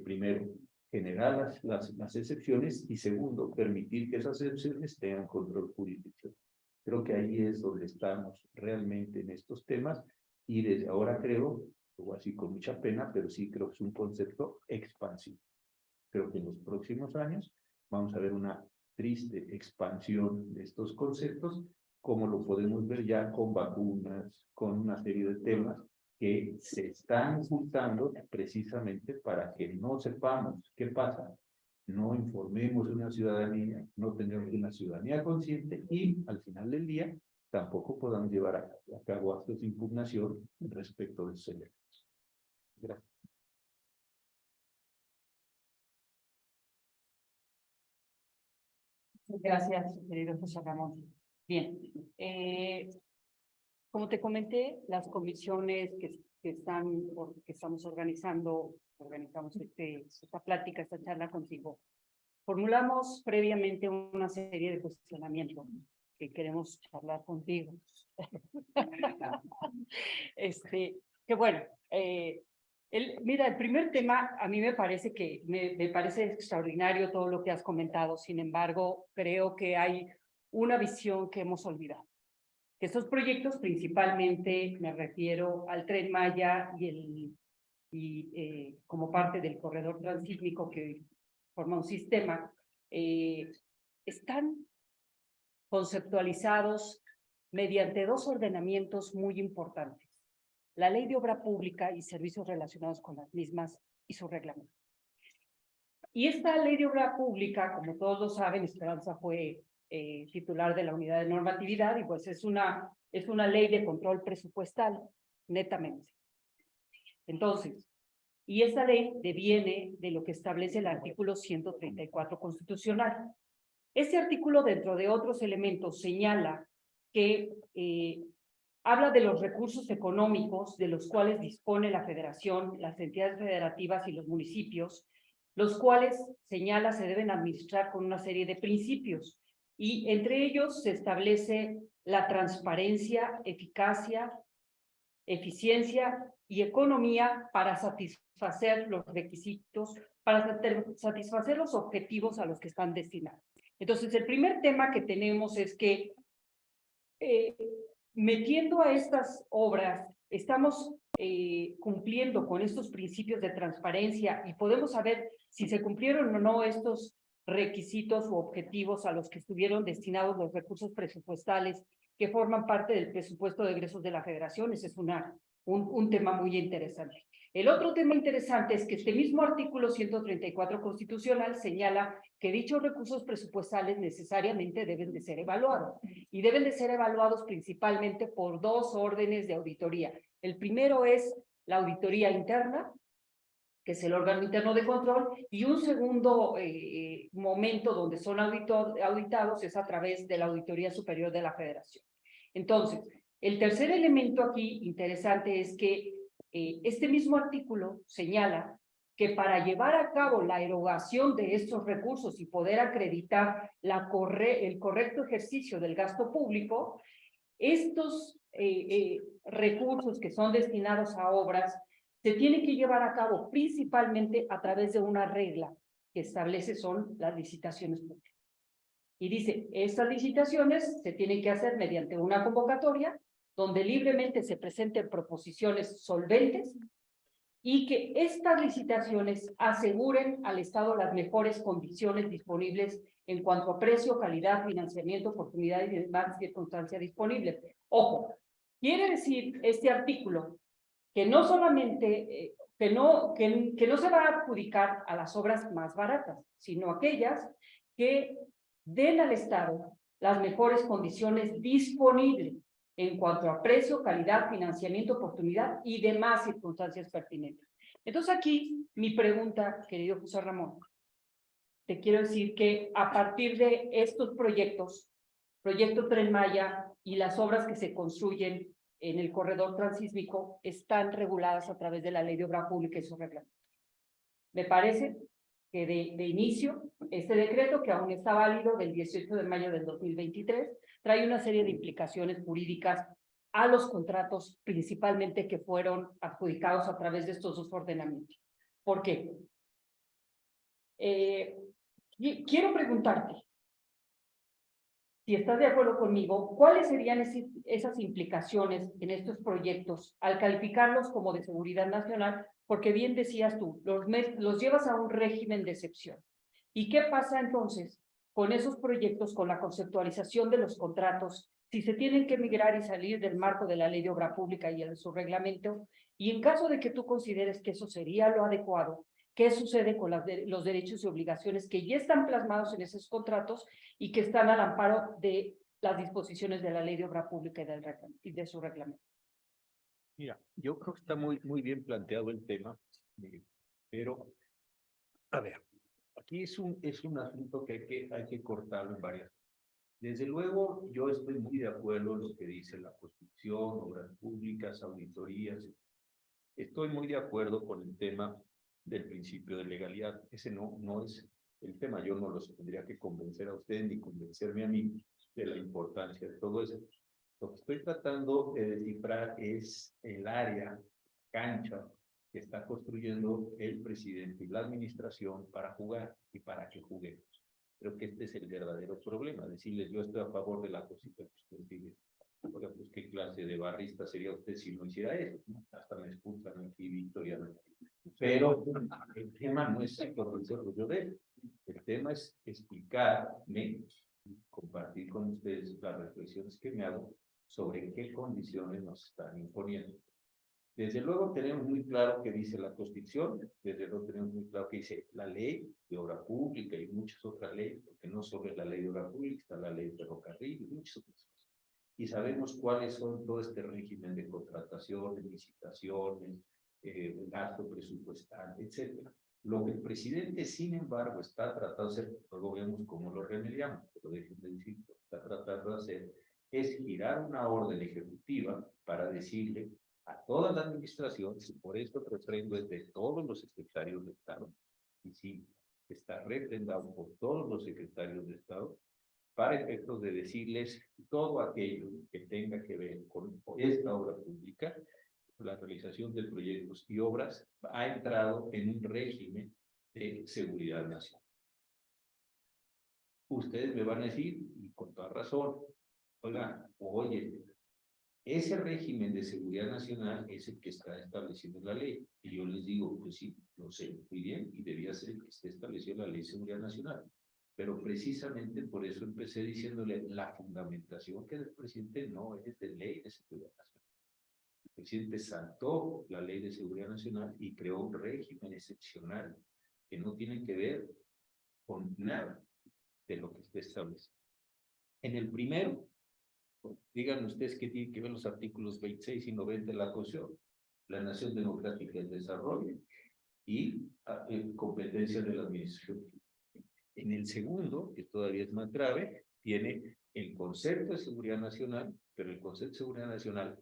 primero, generar las excepciones y segundo, permitir que esas excepciones tengan control jurisdiccional. Creo que ahí es donde estamos realmente en estos temas y desde ahora creo, o así con mucha pena, pero sí creo que es un concepto expansivo. Creo que en los próximos años vamos a ver una triste expansión de estos conceptos, como lo podemos ver ya con vacunas, con una serie de temas que se están juntando precisamente para que no sepamos qué pasa, no informemos a una ciudadanía, no tengamos una ciudadanía consciente y al final del día tampoco podamos llevar a cabo actos de impugnación respecto de esos elementos. Gracias. Gracias, querido José Ramón. Bien, como te comenté, las comisiones que estamos organizamos esta plática, esta charla contigo, formulamos previamente una serie de cuestionamientos que queremos charlar contigo. Que bueno, mira, el primer tema a mí me parece me parece extraordinario todo lo que has comentado. Sin embargo, creo que hay una visión que hemos olvidado. Que estos proyectos, principalmente me refiero al Tren Maya y como parte del corredor transísmico que forma un sistema, están conceptualizados mediante dos ordenamientos muy importantes: la Ley de Obra Pública y servicios relacionados con las mismas y su reglamento. Y esta Ley de Obra Pública, como todos lo saben, Esperanza fue titular de la Unidad de Normatividad y pues es una ley de control presupuestal, netamente. Entonces, y esta ley deviene de lo que establece el artículo 134 constitucional. Este artículo, dentro de otros elementos, señala que habla de los recursos económicos de los cuales dispone la federación, las entidades federativas y los municipios, los cuales, señala, se deben administrar con una serie de principios, y entre ellos se establece la transparencia, eficacia, eficiencia y economía para satisfacer los requisitos, para satisfacer los objetivos a los que están destinados. Entonces, el primer tema que tenemos es que metiendo a estas obras, estamos cumpliendo con estos principios de transparencia y podemos saber si se cumplieron o no estos requisitos u objetivos a los que estuvieron destinados los recursos presupuestales que forman parte del presupuesto de egresos de la Federación. Ese es un tema muy interesante. El otro tema interesante es que este mismo artículo 134 constitucional señala que dichos recursos presupuestales necesariamente deben de ser evaluados y deben de ser evaluados principalmente por dos órdenes de auditoría. El primero es la auditoría interna, que es el órgano interno de control, y un segundo momento donde son auditados es a través de la Auditoría Superior de la Federación. Entonces, el tercer elemento aquí interesante es que este mismo artículo señala que para llevar a cabo la erogación de estos recursos y poder acreditar el correcto ejercicio del gasto público, estos recursos que son destinados a obras se tienen que llevar a cabo principalmente a través de una regla que establece son las licitaciones públicas. Y dice, estas licitaciones se tienen que hacer mediante una convocatoria donde libremente se presenten proposiciones solventes y que estas licitaciones aseguren al Estado las mejores condiciones disponibles en cuanto a precio, calidad, financiamiento, oportunidad y demás circunstancias disponibles. Ojo, quiere decir este artículo que no solamente, que no se va a adjudicar a las obras más baratas, sino aquellas que den al Estado las mejores condiciones disponibles en cuanto a precio, calidad, financiamiento, oportunidad y demás circunstancias pertinentes. Entonces aquí mi pregunta, querido José Ramón, te quiero decir que a partir de estos proyectos, Proyecto Tren Maya y las obras que se construyen en el corredor transísmico están reguladas a través de la Ley de Obra Pública y sus reglamentos. Me parece que de inicio, este decreto, que aún está válido del 18 de mayo del 2023, trae una serie de implicaciones jurídicas a los contratos, principalmente que fueron adjudicados a través de estos dos ordenamientos. ¿Por qué? Quiero preguntarte, si estás de acuerdo conmigo, ¿cuáles serían esas implicaciones en estos proyectos al calificarlos como de seguridad nacional? Porque bien decías tú, los llevas a un régimen de excepción. ¿Y qué pasa entonces con esos proyectos, con la conceptualización de los contratos, si se tienen que migrar y salir del marco de la Ley de Obra Pública y de su reglamento? Y en caso de que tú consideres que eso sería lo adecuado, ¿qué sucede con los derechos y obligaciones que ya están plasmados en esos contratos y que están al amparo de las disposiciones de la Ley de Obra Pública y de su reglamento? Mira, yo creo que está muy bien planteado el tema, pero, a ver, aquí es un asunto que hay que cortarlo en varias. Desde luego, yo estoy muy de acuerdo en lo que dice la Constitución, obras públicas, auditorías. Estoy muy de acuerdo con el tema del principio de legalidad. Ese no es el tema. Yo no los tendría que convencer a ustedes ni convencerme a mí de la importancia de todo eso. Lo que estoy tratando de descifrar es el área, cancha, que está construyendo el presidente y la administración para jugar y para que juguemos. Creo que este es el verdadero problema. Decirles, yo estoy a favor de la cosita que usted sigue. Oiga, pues qué clase de barrista sería usted si no hiciera eso, ¿no? Hasta me expulsan aquí, Victoria. Pero el tema no es convencerlo yo de él. El tema es explicarme, compartir con ustedes las reflexiones que me hago sobre qué condiciones nos están imponiendo. Desde luego tenemos muy claro qué dice la Constitución, desde luego tenemos muy claro qué dice la Ley de Obra Pública y muchas otras leyes, porque no solo es la Ley de Obra Pública, está la Ley de Ferrocarril y muchas otras cosas. Y sabemos cuáles son todo este régimen de contrataciones, licitaciones, gasto presupuestal, etcétera. Lo que el presidente, sin embargo, está tratando de hacer, luego vemos cómo lo remediamos, pero déjenme decir, lo que está tratando de hacer es girar una orden ejecutiva para decirle a toda la administración, y por esto reprendo de todos los secretarios de Estado, y sí, está refrendado por todos los secretarios de Estado, para efectos de decirles todo aquello que tenga que ver con esta obra pública, la realización de proyectos y obras ha entrado en un régimen de seguridad nacional. Ustedes me van a decir, y con toda razón, oiga, oye, ese régimen de seguridad nacional es el que está establecido en la ley. Y yo les digo, pues sí, lo sé muy bien, y debía ser el que esté establecido en la ley de seguridad nacional. Pero precisamente por eso empecé diciéndole la fundamentación que el presidente no es de ley de seguridad nacional. El presidente saltó la ley de seguridad nacional y creó un régimen excepcional que no tiene que ver con nada de lo que esté establecido. En el primero, digan ustedes que tienen que ver los artículos 26 y 90 de la Constitución, la nación democrática y el desarrollo y competencia de la administración. En el segundo, que todavía es más grave, tiene el concepto de seguridad nacional, pero el concepto de seguridad nacional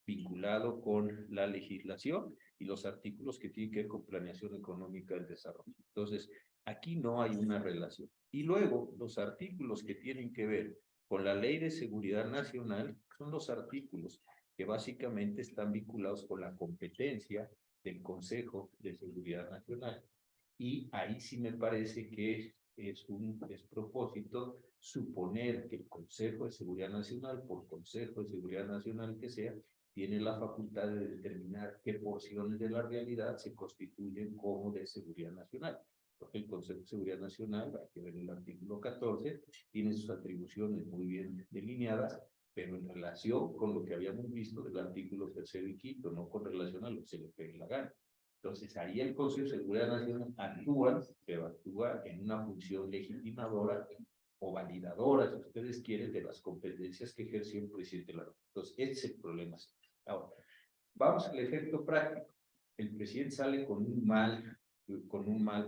vinculado con la legislación y los artículos que tienen que ver con planeación económica del desarrollo. Entonces, aquí no hay una relación. Y luego, los artículos que tienen que ver con la Ley de Seguridad Nacional son los artículos que básicamente están vinculados con la competencia del Consejo de Seguridad Nacional. Y ahí sí me parece que es un despropósito suponer que el Consejo de Seguridad Nacional, por Consejo de Seguridad Nacional que sea, tiene la facultad de determinar qué porciones de la realidad se constituyen como de seguridad nacional. Porque el Consejo de Seguridad Nacional, hay que ver el artículo 14, tiene sus atribuciones muy bien delineadas, pero en relación con lo que habíamos visto del artículo 3º y 5º, no con relación a lo que se le pegue la gana. Entonces, ahí el Consejo de Seguridad Nacional actúa, pero actúa en una función legitimadora o validadora, si ustedes quieren, de las competencias que ejerció el presidente de la República. Entonces, ese es el problema. Ahora, vamos al efecto práctico. El presidente sale con un mal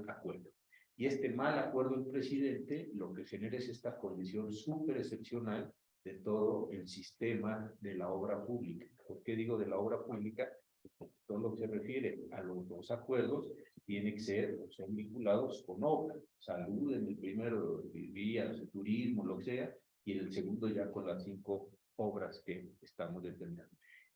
acuerdo. Y este mal acuerdo del presidente lo que genera es esta condición súper excepcional de todo el sistema de la obra pública. ¿Por qué digo de la obra pública? Todo lo que se refiere a los dos acuerdos tiene que ser, son vinculados con obra, salud en el primero, vías, turismo, lo que sea, y en el segundo ya con las 5 obras que estamos determinando.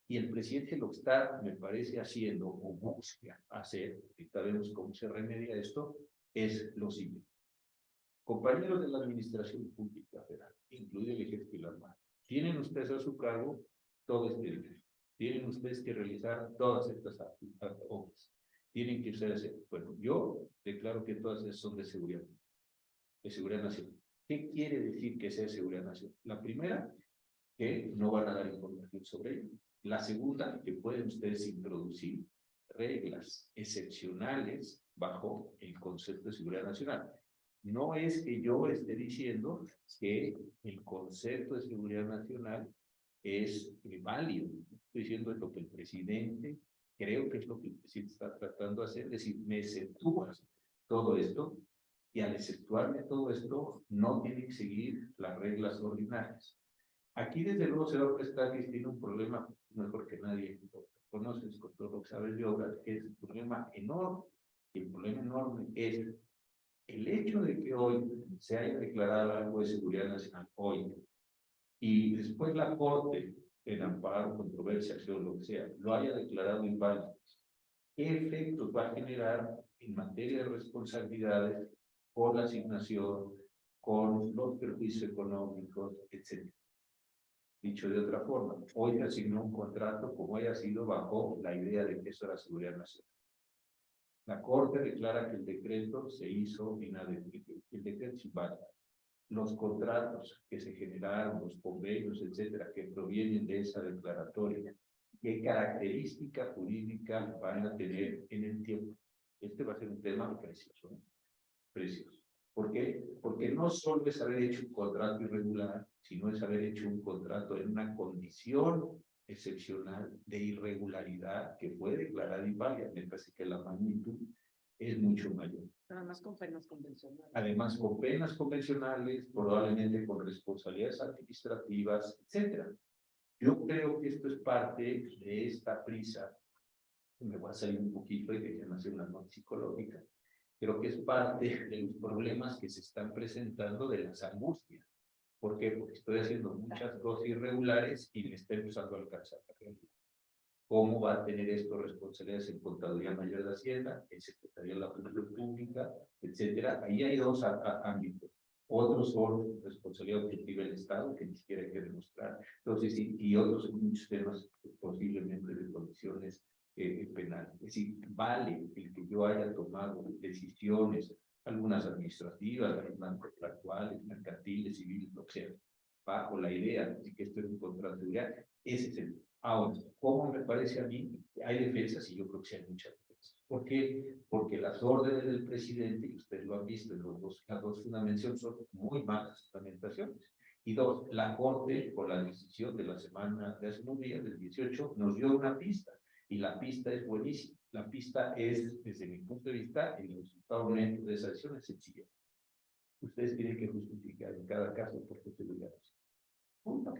Y el presidente lo que está, me parece, haciendo o busca hacer, ahorita vemos cómo se remedia esto, es lo siguiente. Compañeros de la Administración Pública Federal, incluido el Ejército y la Armada, tienen ustedes a su cargo todo este dinero. Tienen ustedes que realizar todas estas obras. Tienen que ustedes hacer. Bueno, yo declaro que todas esas son de seguridad nacional. ¿Qué quiere decir que sea de seguridad nacional? La primera, que no van a dar información sobre ello. La segunda, que pueden ustedes introducir reglas excepcionales bajo el concepto de seguridad nacional. No es que yo esté diciendo que el concepto de seguridad nacional es válido. Estoy diciendo lo que el presidente, creo que es lo que el presidente está tratando de hacer, es decir, me exceptúas todo esto, y al exceptuarme todo esto, no tiene que seguir las reglas ordinarias. Aquí desde luego se va a prestar que tiene un problema mejor que nadie conoces con todo lo que sabes de obras, que es un problema enorme. Y el problema enorme es el hecho de que hoy se haya declarado algo de seguridad nacional, hoy, y después la Corte, en amparo, controversia, acción, lo que sea, lo haya declarado inválido. ¿Qué efectos va a generar en materia de responsabilidades por la asignación, con los perjuicios económicos, etcétera? Dicho de otra forma, hoy se asignó un contrato como haya sido bajo la idea de que eso era seguridad nacional. La Corte declara que el decreto se hizo inadecuado, el decreto es inválido. Los contratos que se generaron, los convenios, etcétera, que provienen de esa declaratoria, ¿qué característica jurídica van a tener en el tiempo? Este va a ser un tema precioso, ¿no? Precioso. ¿Por qué? Porque no solo es haber hecho un contrato irregular, sino es haber hecho un contrato en una condición excepcional de irregularidad que fue declarada inválida. Me parece que la magnitud es mucho mayor. Además con penas convencionales. Además con penas convencionales, probablemente con responsabilidades administrativas, etcétera. Yo creo que esto es parte de esta prisa. Me voy a salir un poquito y quería hacer una nota psicológica. Creo que es parte de los problemas que se están presentando de las angustias. ¿Por qué? Porque estoy haciendo muchas cosas irregulares y me estoy empezando a alcanzar la realidad. cómo va a tener esto responsabilidades en Contaduría Mayor de Hacienda, en Secretaría de la Función Pública, etcétera. Ahí hay dos ámbitos. Otros son responsabilidad objetiva del Estado, que ni siquiera hay que demostrar. Entonces, y otros son muchos temas posiblemente de condiciones penales. Es decir, vale el que yo haya tomado decisiones, algunas administrativas, algunas contractuales, mercantiles, civiles, lo que sea, bajo la idea de que esto es un contrato de seguridad. Ese es el. Ahora, ¿cómo me parece a mí? Hay defensas y yo creo que sí hay muchas defensas. ¿Por qué? Porque las órdenes del presidente, y ustedes lo han visto en las dos fundamentaciones, son muy malas fundamentaciones. Y dos, la Corte, por la decisión de la semana de hace unos días, del 18, nos dio una pista. Y la pista es buenísima. La pista es, desde mi punto de vista, el resultado neto de esa decisión es sencilla. Ustedes tienen que justificar en cada caso por qué se lo hace. Punto.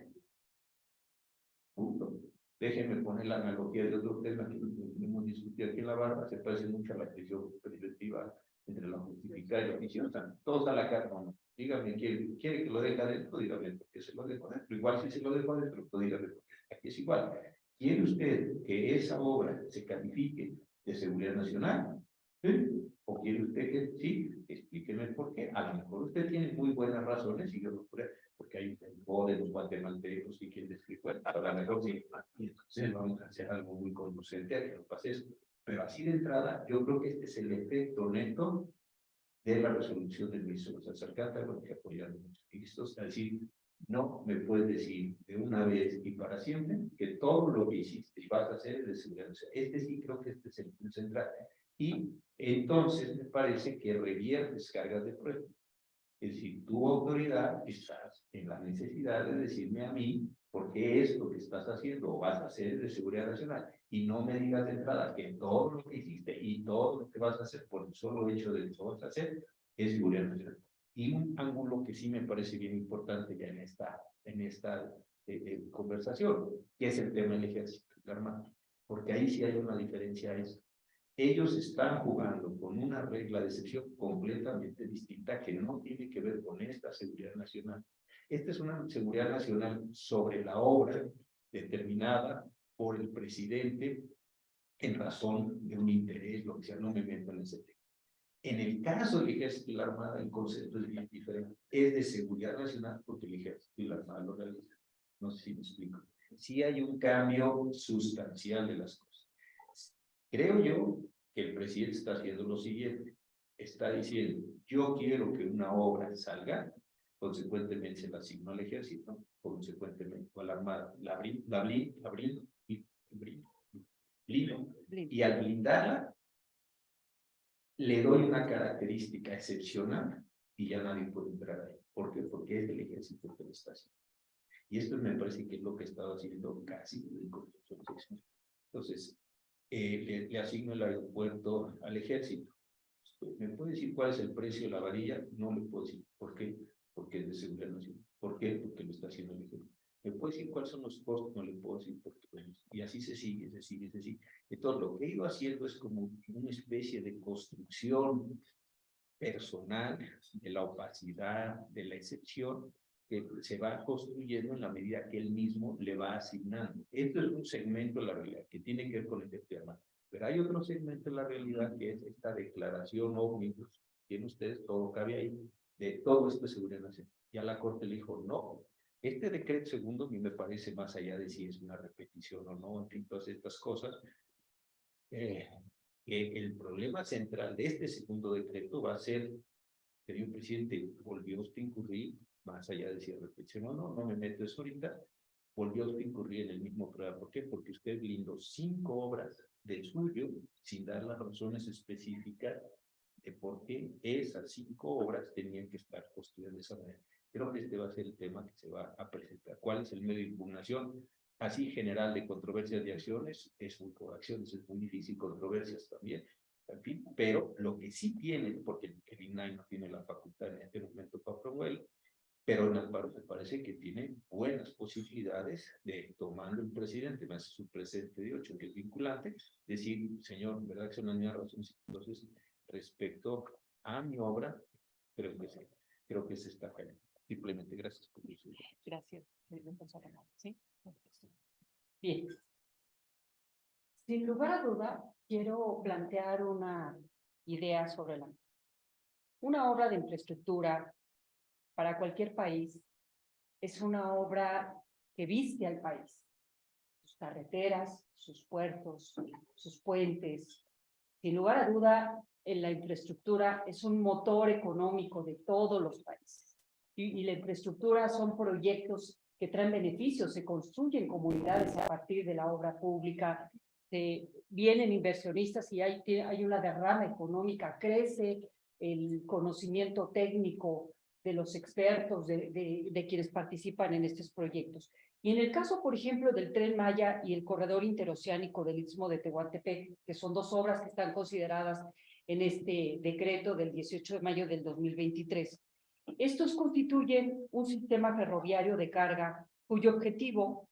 Punto. Déjenme poner la analogía de otro tema que hemos discutido aquí en la barra. Se parece mucho a la prisión preventiva entre la justificada y la omisión. Están todos a la carta. No. Dígame, ¿quiere que lo deje adentro? Dígame, ¿por qué se lo dejo adentro? Igual si se lo dejo adentro, pues dígame, aquí es igual. ¿Quiere usted que esa obra se califique de seguridad nacional? ¿Sí? ¿O quiere usted que sí? Explíqueme por qué. A lo mejor usted tiene muy buenas razones y yo lo creo, porque hay un poco de los guatemaltecos y quien describe, bueno, a lo mejor sí, y entonces vamos a hacer algo muy conducente a que no pase eso. Pero así de entrada, yo creo que este es el efecto neto de la resolución del ministro de los Acercata, lo que apoyaron los ministros, es decir, no me puedes decir de una vez y para siempre que todo lo que hiciste y vas a hacer es de seguridad. O sea, sí creo que este es el punto central. Y entonces me parece que reviertes cargas de prueba. Es decir, tu autoridad estás en la necesidad de decirme a mí por qué esto que estás haciendo o vas a hacer es de seguridad nacional. Y no me digas de entrada que todo lo que hiciste y todo lo que vas a hacer por el solo hecho de que lo vas a hacer es seguridad nacional. Y un ángulo que sí me parece bien importante ya en esta conversación, que es el tema del ejército y la armada. Porque ahí sí hay una diferencia a eso. Ellos están jugando con una regla de excepción completamente distinta que no tiene que ver con esta seguridad nacional. Esta es una seguridad nacional sobre la obra determinada por el presidente en razón de un interés, lo que sea, no me meto en ese tema. En el caso del ejército y la armada, el concepto es bien diferente. Es de seguridad nacional porque el ejército y la armada lo realizan. No sé si me explico. Sí hay un cambio sustancial de las cosas. Creo yo que el presidente está haciendo lo siguiente. Está diciendo, yo quiero que una obra salga, consecuentemente se la asigno al ejército, consecuentemente a la armada, la blindo, y al blindarla, le doy una característica excepcional y ya nadie puede entrar ahí. ¿Por qué? Porque es el ejército que lo está haciendo. Y esto me parece que es lo que he estado haciendo casi desde el comienzo. Entonces, le asigno el aeropuerto al ejército. ¿Me puede decir cuál es el precio de la varilla? No le puedo decir. ¿Por qué? Porque es de seguridad nacional. ¿Por qué? Porque lo está haciendo el ejército. ¿Me puede decir cuáles son los costos? No le puedo decir porque, y así se sigue. Entonces, lo que he ido haciendo es como una especie de construcción personal de la opacidad, de la excepción, que se va construyendo en la medida que él mismo le va asignando. Esto es un segmento de la realidad que tiene que ver con el tema. Pero hay otro segmento de la realidad que es esta declaración ómnibus. Tienen ustedes todo cabe ahí, de todo esto de seguridad nacional. Ya la Corte le dijo, no, este decreto segundo a mí me parece más allá de si es una repetición o no, en fin, todas estas cosas. El problema central de este segundo decreto va a ser, señor presidente, volvió usted a incurrir, más allá de si es repetición o no, no me meto eso ahorita, volvió usted a incurrir en el mismo problema. ¿Por qué? Porque usted blindó 5 obras del suyo sin dar las razones específicas de por qué esas 5 obras tenían que estar construidas de esa manera. Creo que este va a ser el tema que se va a presentar. ¿Cuál es el medio de impugnación? Así general de controversias de acciones, es muy por acciones, es muy difícil, controversias también, en fin, pero lo que sí tiene, porque el INAI no tiene la facultad en este momento para promoverlo, pero en Amparo me parece que tiene buenas posibilidades de, tomando el presidente, más su presente de 8, que es vinculante, decir, señor, ¿verdad que son las mismas razones? Entonces, respecto a mi obra, creo que se está cayendo. Simplemente gracias por su. Gracias. ¿Sí? Bien. Sin lugar a duda, quiero plantear una idea sobre una obra de infraestructura para cualquier país es una obra que viste al país, sus carreteras, sus puertos, sus puentes. Sin lugar a duda, en la infraestructura es un motor económico de todos los países. Y la infraestructura son proyectos que traen beneficios, se construyen comunidades a partir de la obra pública, vienen inversionistas y hay una derrama económica, crece el conocimiento técnico de los expertos, de quienes participan en estos proyectos. Y en el caso, por ejemplo, del Tren Maya y el Corredor Interoceánico del Istmo de Tehuantepec, que son dos obras que están consideradas en este decreto del 18 de mayo del 2023, estos constituyen un sistema ferroviario de carga cuyo objetivo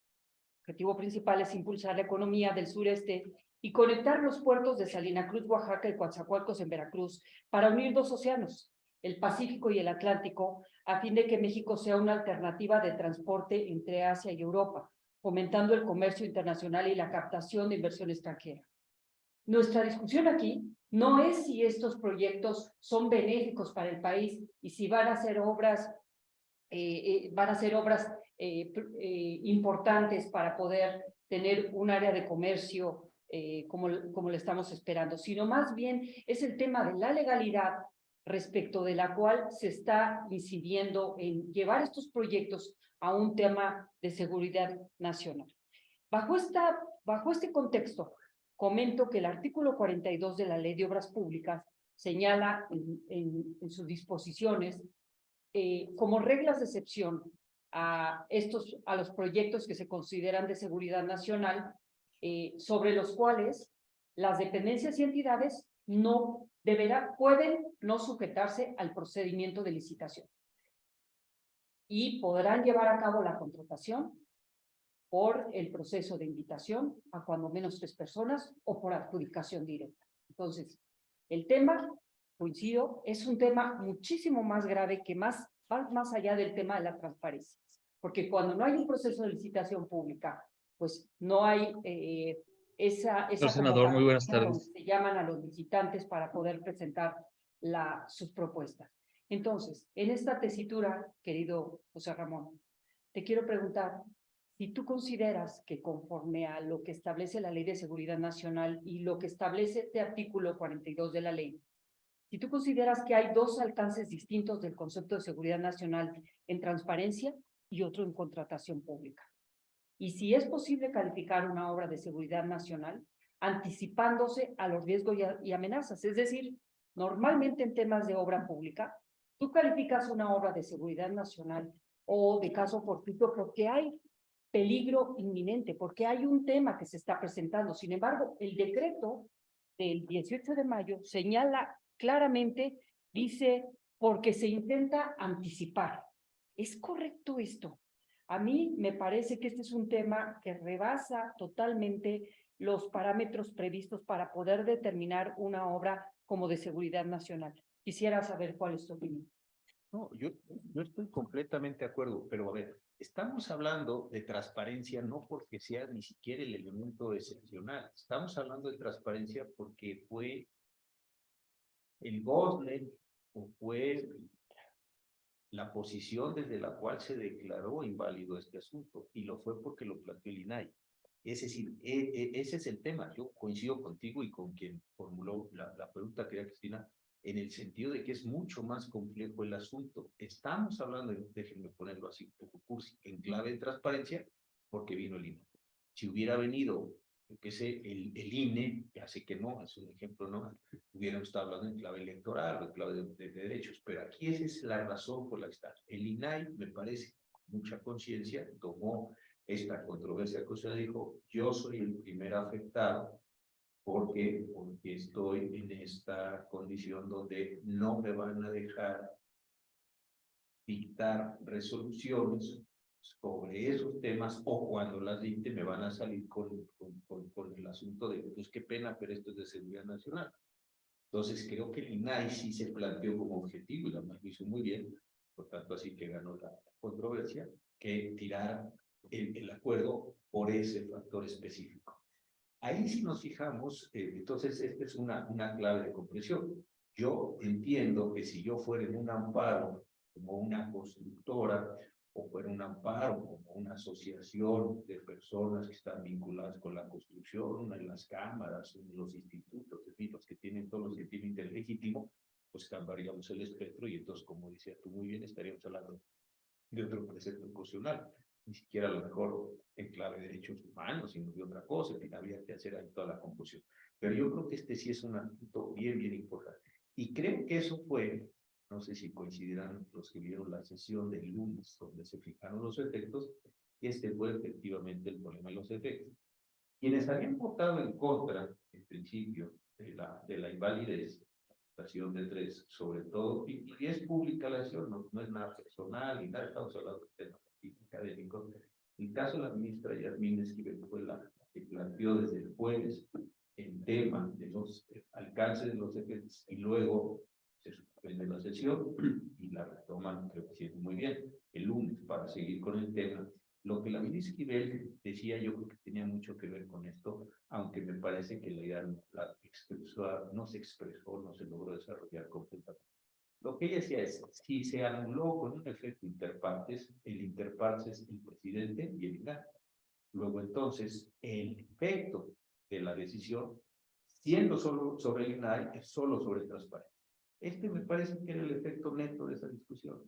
principal es impulsar la economía del sureste y conectar los puertos de Salina Cruz, Oaxaca y Coatzacoalcos en Veracruz para unir dos océanos, el Pacífico y el Atlántico, a fin de que México sea una alternativa de transporte entre Asia y Europa, fomentando el comercio internacional y la captación de inversión extranjera. Nuestra discusión aquí no es si estos proyectos son benéficos para el país y si van a ser obras importantes para poder tener un área de comercio como lo estamos esperando, sino más bien es el tema de la legalidad respecto de la cual se está incidiendo en llevar estos proyectos a un tema de seguridad nacional. Bajo este contexto, comento que el artículo 42 de la Ley de Obras Públicas señala en sus disposiciones como reglas de excepción a los proyectos que se consideran de seguridad nacional, sobre los cuales las dependencias y entidades pueden no sujetarse al procedimiento de licitación y podrán llevar a cabo la contratación por el proceso de invitación a cuando menos 3 personas o por adjudicación directa. Entonces, el tema, coincido, es un tema muchísimo más grave que va más allá del tema de la transparencia, porque cuando no hay un proceso de licitación pública, pues no hay esa senador, muy buenas convocatoria tardes. donde se llaman a los licitantes para poder presentar sus propuestas. Entonces, en esta tesitura, querido José Ramón, te quiero preguntar si tú consideras que conforme a lo que establece la Ley de Seguridad Nacional y lo que establece este artículo 42 de la ley, si tú consideras que hay dos alcances distintos del concepto de seguridad nacional en transparencia y otro en contratación pública. Y si es posible calificar una obra de seguridad nacional anticipándose a los riesgos y amenazas. Es decir, normalmente en temas de obra pública, tú calificas una obra de seguridad nacional o de caso fortuito porque hay peligro inminente, porque hay un tema que se está presentando. Sin embargo, el decreto del 18 de mayo señala claramente, dice, porque se intenta anticipar. ¿Es correcto esto? A mí me parece que este es un tema que rebasa totalmente los parámetros previstos para poder determinar una obra como de seguridad nacional. Quisiera saber cuál es tu opinión. No, yo estoy completamente de acuerdo, pero a ver, estamos hablando de transparencia no porque sea ni siquiera el elemento excepcional. Estamos hablando de transparencia porque fue el gobierno o fue la posición desde la cual se declaró inválido este asunto, y lo fue porque lo planteó el INAI. Es decir, ese es el tema. Yo coincido contigo y con quien formuló la pregunta, que era Cristina, en el sentido de que es mucho más complejo el asunto. Estamos hablando, déjenme ponerlo así un poco cursi, en clave de transparencia, porque vino el INAI. Si hubiera venido, yo qué sé, el INE, ya sé que no, es un ejemplo, no, hubiéramos estado hablando en clave electoral o en clave de derechos, pero aquí esa es la razón por la que está. El INAI, me parece, con mucha conciencia, tomó esta controversia que usted dijo, yo soy el primer afectado porque estoy en esta condición donde no me van a dejar dictar resoluciones sobre esos temas, o cuando las dicte me van a salir con el asunto de, pues qué pena, pero esto es de seguridad nacional. Entonces creo que el INAI sí se planteó como objetivo, y la lo hizo muy bien, por tanto así que ganó la controversia, que tirar el acuerdo por ese factor específico. Ahí si nos fijamos, entonces esta es una clave de comprensión. Yo entiendo que si yo fuera en un amparo como una constructora o fuera un amparo como una asociación de personas que están vinculadas con la construcción, una en las cámaras, una en los institutos, en fin, los que tienen todos los que tienen interés legítimo, pues cambiaríamos el espectro y entonces, como decías tú muy bien, estaríamos hablando de otro precepto constitucional, ni siquiera a lo mejor en clave de derechos humanos, sino de otra cosa, que había que hacer ahí toda la confusión. Pero yo creo que este sí es un asunto bien, bien importante. Y creo que eso fue, no sé si coincidirán los que vieron la sesión del lunes, donde se fijaron los efectos, y este fue efectivamente el problema de los efectos. Quienes habían votado en contra, en principio, de la invalidez, de 3, sobre todo, y es pública la acción, no es nada personal, ni nada, estamos hablando de temas académicos. El caso de la ministra Yasmín Esquivel fue la que planteó desde el jueves el tema de los alcances de los efectos, y luego se suspende la sesión y la retoman, creo que siendo muy bien, el lunes para seguir con el tema. Lo que la ministra Esquivel decía, yo creo que tenía mucho que ver con esto, aunque me parece que la idea no se expresó, no se logró desarrollar completamente. Lo que ella decía es, si se anuló con un efecto interpartes, el interpartes es el presidente y el INAI. Luego entonces, el efecto de la decisión, siendo solo sobre el INAI, es solo sobre transparencia. Este me parece que era el efecto neto de esa discusión.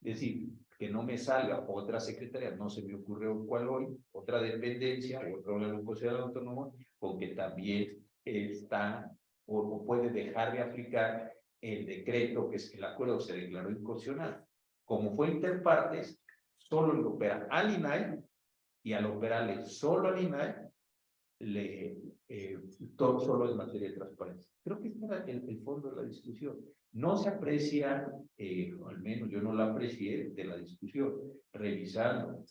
Es decir, que no me salga otra secretaría, no se me ocurrió cuál hoy, otra dependencia, otro órgano considerado autónomo, con que también está o puede dejar de aplicar el decreto, que es el acuerdo que se declaró inconstitucional. Como fue interpartes, solo le opera al INAI, y al operarle solo al INAI, todo solo es materia de transparencia. Creo que este era el fondo de la discusión. No se aprecia, al menos yo no la aprecié de la discusión, revisando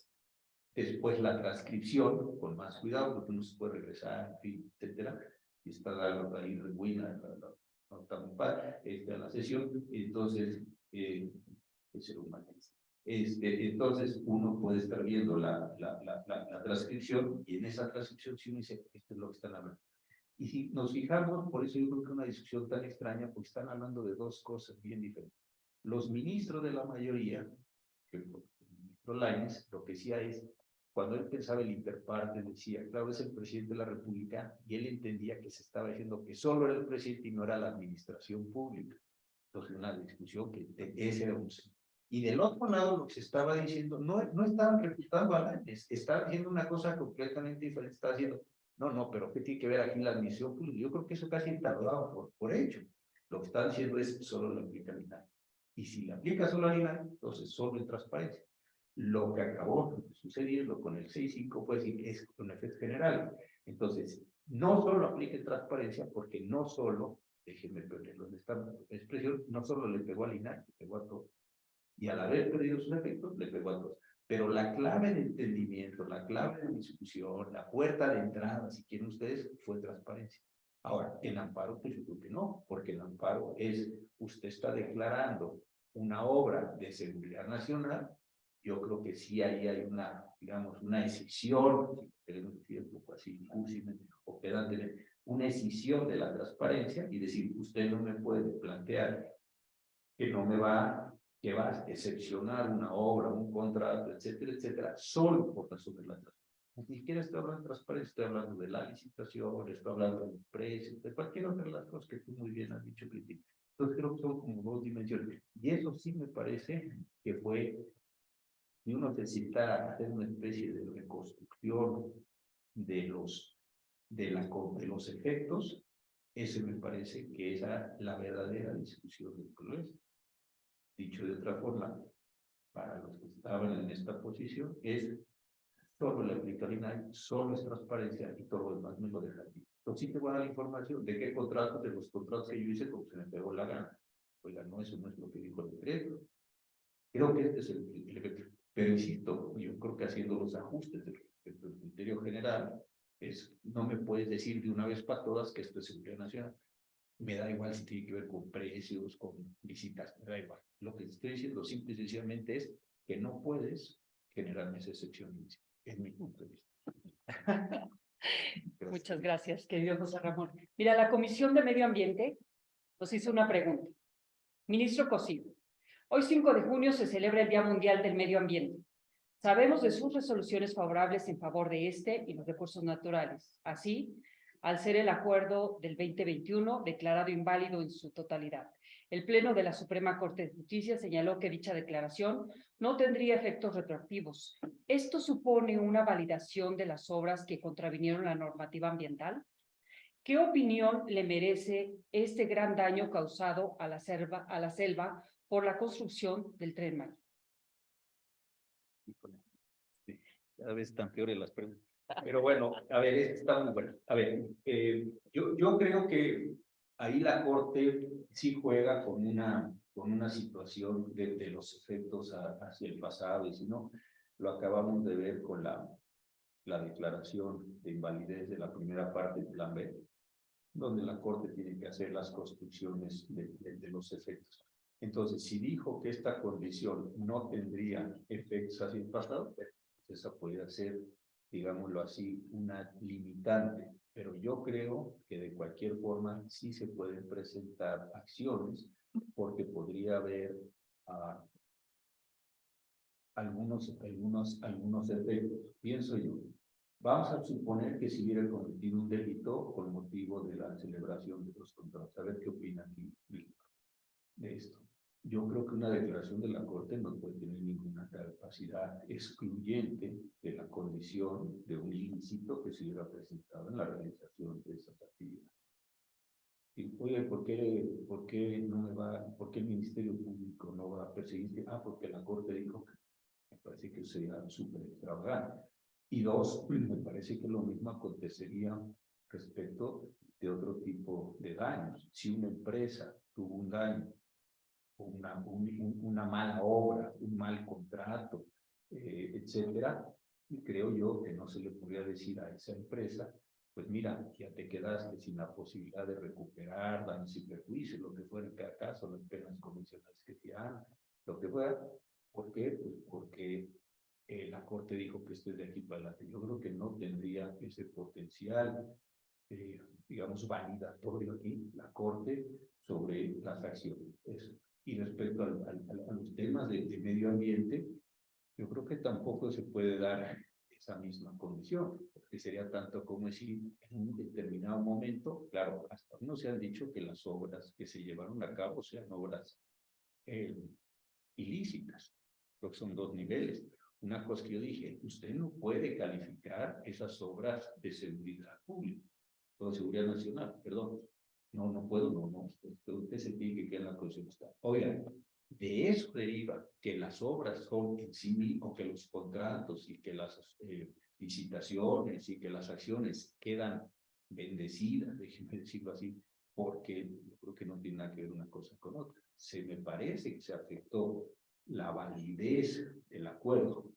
después la transcripción con más cuidado, porque uno se puede regresar, en fin, etcétera, y está ahí rebuena a la sesión, entonces, es ser humano. Entonces uno puede estar viendo la transcripción, y en esa transcripción si uno dice, esto es lo que están hablando. Y si nos fijamos, por eso yo creo que es una discusión tan extraña, porque están hablando de dos cosas bien diferentes. Los ministros de la mayoría, el ministro Lainez, lo que decía es, cuando él pensaba el interparte, decía, claro, es el presidente de la República, y él entendía que se estaba diciendo que solo era el presidente y no era la administración pública. Entonces, una discusión que ese era un... Y del otro lado, lo que se estaba diciendo, no estaban refutando a Lainez, estaban diciendo una cosa completamente diferente, estaba diciendo, no, pero ¿qué tiene que ver aquí la admisión pública? Yo creo que eso casi está dado por hecho. Lo que está diciendo es solo la aplica al INAI. Y si la aplica solo al INAI, entonces solo en transparencia. Lo que acabó sucediendo con el 6.5 fue decir, es un efecto general. Entonces, no solo aplica en transparencia, porque no solo, déjenme ver dónde está la expresión, no solo le pegó al INAI, le pegó a todo. Y al haber perdido sus efectos, le pegó a todos. Pero la clave de entendimiento, la clave de discusión, la puerta de entrada, si quieren ustedes, fue transparencia. Ahora, en amparo, pues yo creo que no, porque el amparo es, usted está declarando una obra de seguridad nacional. Yo creo que sí ahí hay una, digamos, una escisión, si queremos decir un poco así, o pedante, una escisión de la transparencia, y decir, usted no me puede plantear que no me va, que va a excepcionar una obra, un contrato, etcétera, etcétera, solo por razón de la transparencia. Ni siquiera estoy hablando de transparencia, estoy hablando de la licitación, estoy hablando de los precios, de cualquier otra de las cosas que tú muy bien has dicho, Cristina. Entonces creo que son como dos dimensiones. Y eso sí me parece que fue, si uno necesita hacer una especie de reconstrucción de los efectos, ese me parece que es la verdadera discusión del progreso. Dicho de otra forma, para los que estaban en esta posición, es solo la aplica al INAI, solo es transparencia y todo lo demás me lo dejan. Entonces sí te voy a dar la información de qué contratos, de los contratos que yo hice, como se me pegó la gana. Oiga, no, eso no es lo que dijo el decreto. Creo que este es el efecto. Pero insisto, yo creo que haciendo los ajustes del criterio general, no me puedes decir de una vez para todas que esto es seguridad nacional. Me da igual si tiene que ver con precios, con visitas, me da igual. Lo que estoy diciendo simple y sencillamente es que no puedes generarme esa excepción, es mi punto de vista. Gracias. Muchas gracias, querido José Ramón. Mira, la Comisión de Medio Ambiente nos hizo una pregunta. Ministro Cosío, hoy 5 de junio se celebra el Día Mundial del Medio Ambiente. Sabemos de sus resoluciones favorables en favor de este y los recursos naturales. Así, al ser el acuerdo del 2021 declarado inválido en su totalidad, el Pleno de la Suprema Corte de Justicia señaló que dicha declaración no tendría efectos retroactivos. ¿Esto supone una validación de las obras que contravinieron la normativa ambiental? ¿Qué opinión le merece este gran daño causado a la selva por la construcción del Tren Maya? Sí, cada vez están peores las preguntas. Pero bueno, a ver, está muy bueno. A ver, yo creo que ahí la Corte sí juega con una situación de los efectos hacia el pasado, y si no, lo acabamos de ver con la declaración de invalidez de la primera parte del Plan B, donde la Corte tiene que hacer las construcciones de los efectos. Entonces, si dijo que esta condición no tendría efectos hacia el pasado, pues esa podría ser, digámoslo así, una limitante. Pero yo creo que de cualquier forma sí se pueden presentar acciones, porque podría haber algunos efectos. Pienso yo, vamos a suponer que se hubiera cometido un delito con motivo de la celebración de los contratos. A ver qué opina aquí de esto. Yo creo que una declaración de la Corte no puede tener ninguna capacidad excluyente de la condición de un ilícito que se hubiera presentado en la realización de esas actividades. Y, oye, ¿por qué el Ministerio Público no va a perseguir? Porque la Corte dijo que me parece que sería súper extravagante. Y dos, me parece que lo mismo acontecería respecto de otro tipo de daños. Si una empresa tuvo un daño, una mala obra, un mal contrato, etcétera, y creo yo que no se le podría decir a esa empresa, pues mira, ya te quedaste sin la posibilidad de recuperar daños y perjuicios, lo que fuera en cada caso, las penas convencionales que se dan, lo que fuera. ¿Por qué? Pues porque la Corte dijo que esto es de aquí para adelante. Yo creo que no tendría ese potencial, digamos, validatorio aquí, la Corte, sobre las acciones. Y respecto a los temas de medio ambiente, yo creo que tampoco se puede dar esa misma condición, porque sería tanto como decir, en un determinado momento, claro, hasta no se han dicho que las obras que se llevaron a cabo sean obras ilícitas. Creo que son dos niveles. Una cosa que yo dije, usted no puede calificar esas obras de seguridad pública, o de seguridad nacional, perdón. No puedo, no. Usted se tiene que quedar en la Constitución. Oigan, de eso deriva que las obras son en sí, o que los contratos y que las licitaciones y que las acciones quedan bendecidas, déjenme decirlo así, porque yo creo que no tiene nada que ver una cosa con otra. Se me parece que se afectó la validez del acuerdo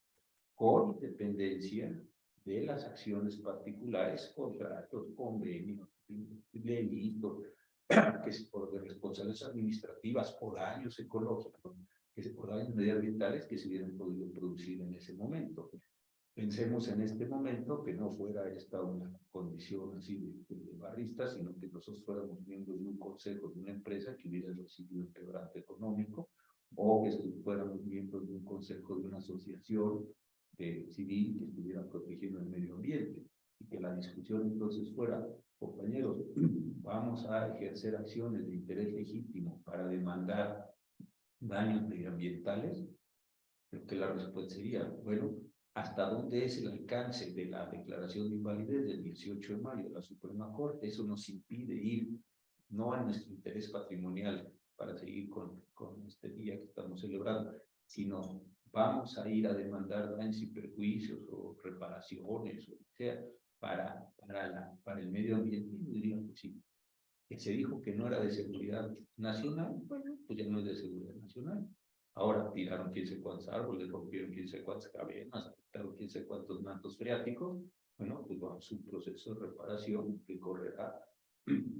con independencia de las acciones particulares, contratos, convenios, delitos, que es por responsabilidades administrativas o daños ecológicos, o daños medioambientales que se hubieran podido producir en ese momento. Pensemos en este momento que no fuera esta una condición así de barrista, sino que nosotros fuéramos miembros de un consejo de una empresa que hubiera recibido un quebranto económico, o que fuéramos miembros de un consejo de una asociación civil que estuviera protegiendo el medio ambiente, y que la discusión entonces fuera, compañeros, vamos a ejercer acciones de interés legítimo para demandar daños medioambientales. Creo que la respuesta sería, bueno, ¿hasta dónde es el alcance de la declaración de invalidez del 18 de mayo de la Suprema Corte? Eso nos impide ir, no a nuestro interés patrimonial para seguir con este día que estamos celebrando, sino vamos a ir a demandar daños y perjuicios o reparaciones, o sea, para el medio ambiente. Y dirían, pues sí, que se dijo que no era de seguridad nacional, bueno, pues ya no es de seguridad nacional. Ahora tiraron quién sé cuántos árboles, rompieron quién sé cuántas cadenas, afectaron quién sé cuántos mantos freáticos. Bueno, pues vamos a un proceso de reparación que correrá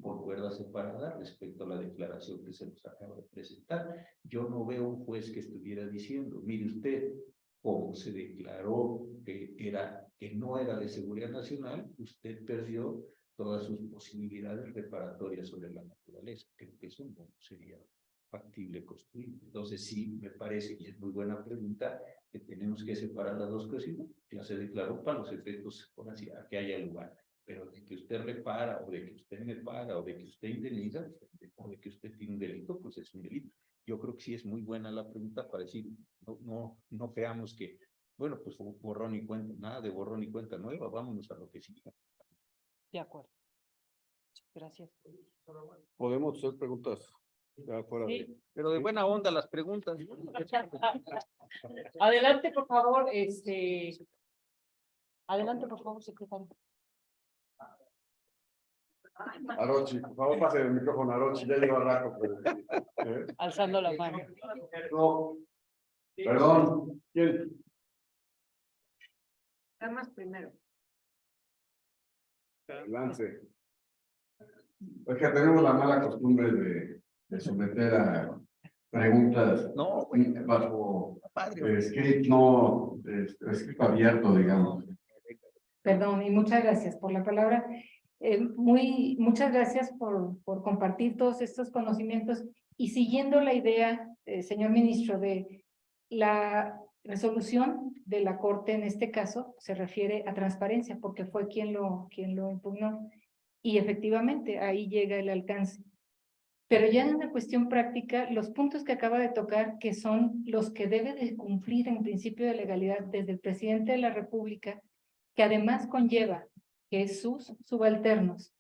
por cuerda separada respecto a la declaración que se nos acaba de presentar. Yo no veo un juez que estuviera diciendo, mire usted, como se declaró que no era de seguridad nacional, usted perdió todas sus posibilidades reparatorias sobre la naturaleza. Creo que eso no sería factible construir. Entonces sí, me parece, y es muy buena pregunta, que tenemos que separar las dos cosas. Ya se declaró para los efectos, por así, a que haya lugar. Pero de que usted repara, o de que usted me paga, o de que usted indemniza, o de que usted tiene un delito, pues es un delito. Yo creo que sí es muy buena la pregunta para decir, no creamos que, bueno, pues borrón y cuenta, nada de borrón y cuenta nueva, vámonos a lo que siga. De acuerdo. Gracias. Podemos hacer preguntas. Ya fuera Sí. de... Pero de buena onda las preguntas. Adelante, por favor, adelante, por favor, secretario. Arochi, por favor, pase el micrófono a Arochi, ya llegó el rato. Alzando la mano. No, perdón, ¿quién? Damas primero. Lance. Es que tenemos la mala costumbre de someter a preguntas No, bajo padre. script, no script abierto, digamos. Perdón, y muchas gracias por la palabra. Muchas gracias por compartir todos estos conocimientos y siguiendo la idea, señor ministro, de la resolución de la Corte en este caso se refiere a transparencia porque fue quien lo impugnó y efectivamente ahí llega el alcance. Pero ya en una cuestión práctica, los puntos que acaba de tocar, que son los que debe de cumplir en principio de legalidad desde el presidente de la República, que además conlleva que sus subalternos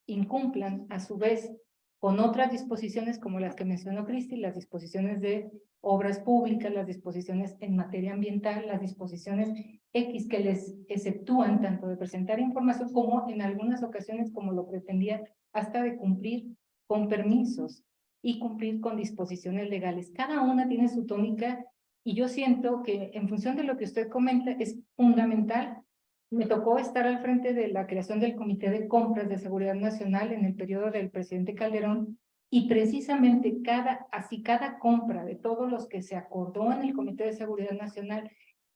incumplan a su vez con otras disposiciones como las que mencionó Cristi, las disposiciones de obras públicas, las disposiciones en materia ambiental, las disposiciones X que les exceptúan tanto de presentar información como en algunas ocasiones como lo pretendía hasta de cumplir con permisos y cumplir con disposiciones legales. Cada una tiene su tónica y yo siento que en función de lo que usted comenta es fundamental. Me tocó estar al frente de la creación del Comité de Compras de Seguridad Nacional en el periodo del presidente Calderón y precisamente cada compra de todos los que se acordó en el Comité de Seguridad Nacional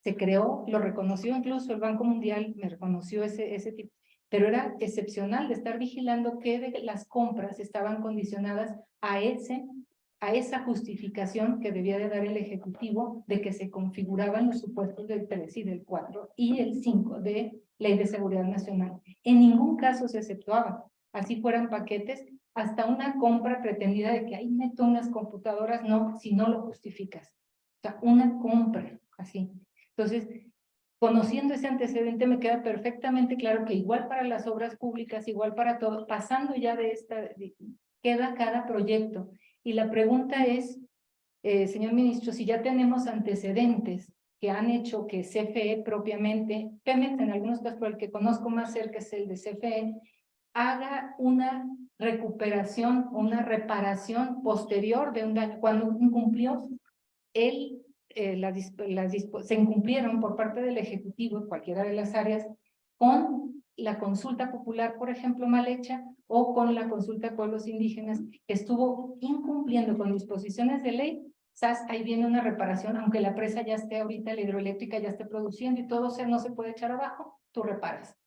se creó, lo reconoció incluso el Banco Mundial, me reconoció ese tipo, pero era excepcional de estar vigilando que de las compras estaban condicionadas a esa justificación que debía de dar el Ejecutivo de que se configuraban los supuestos del 3 y del 4 y el 5 de Ley de Seguridad Nacional. En ningún caso se exceptuaba, así fueran paquetes, hasta una compra pretendida de que ahí meto unas computadoras, no, si no lo justificas. O sea, una compra, así. Entonces, conociendo ese antecedente me queda perfectamente claro que igual para las obras públicas, igual para todo, pasando ya de queda cada proyecto. Y la pregunta es, señor ministro, si ya tenemos antecedentes que han hecho que CFE propiamente, Pemex en algunos casos, pero el que conozco más cerca es el de CFE, haga una recuperación, una reparación posterior de un daño, cuando incumplió se incumplieron por parte del Ejecutivo en cualquiera de las áreas con la consulta popular, por ejemplo, mal hecha, o con la consulta de pueblos indígenas, que estuvo incumpliendo con disposiciones de ley. SAS, ahí viene una reparación, aunque la presa ya esté ahorita, la hidroeléctrica ya esté produciendo y todo, o sea, no se puede echar abajo, tú reparas.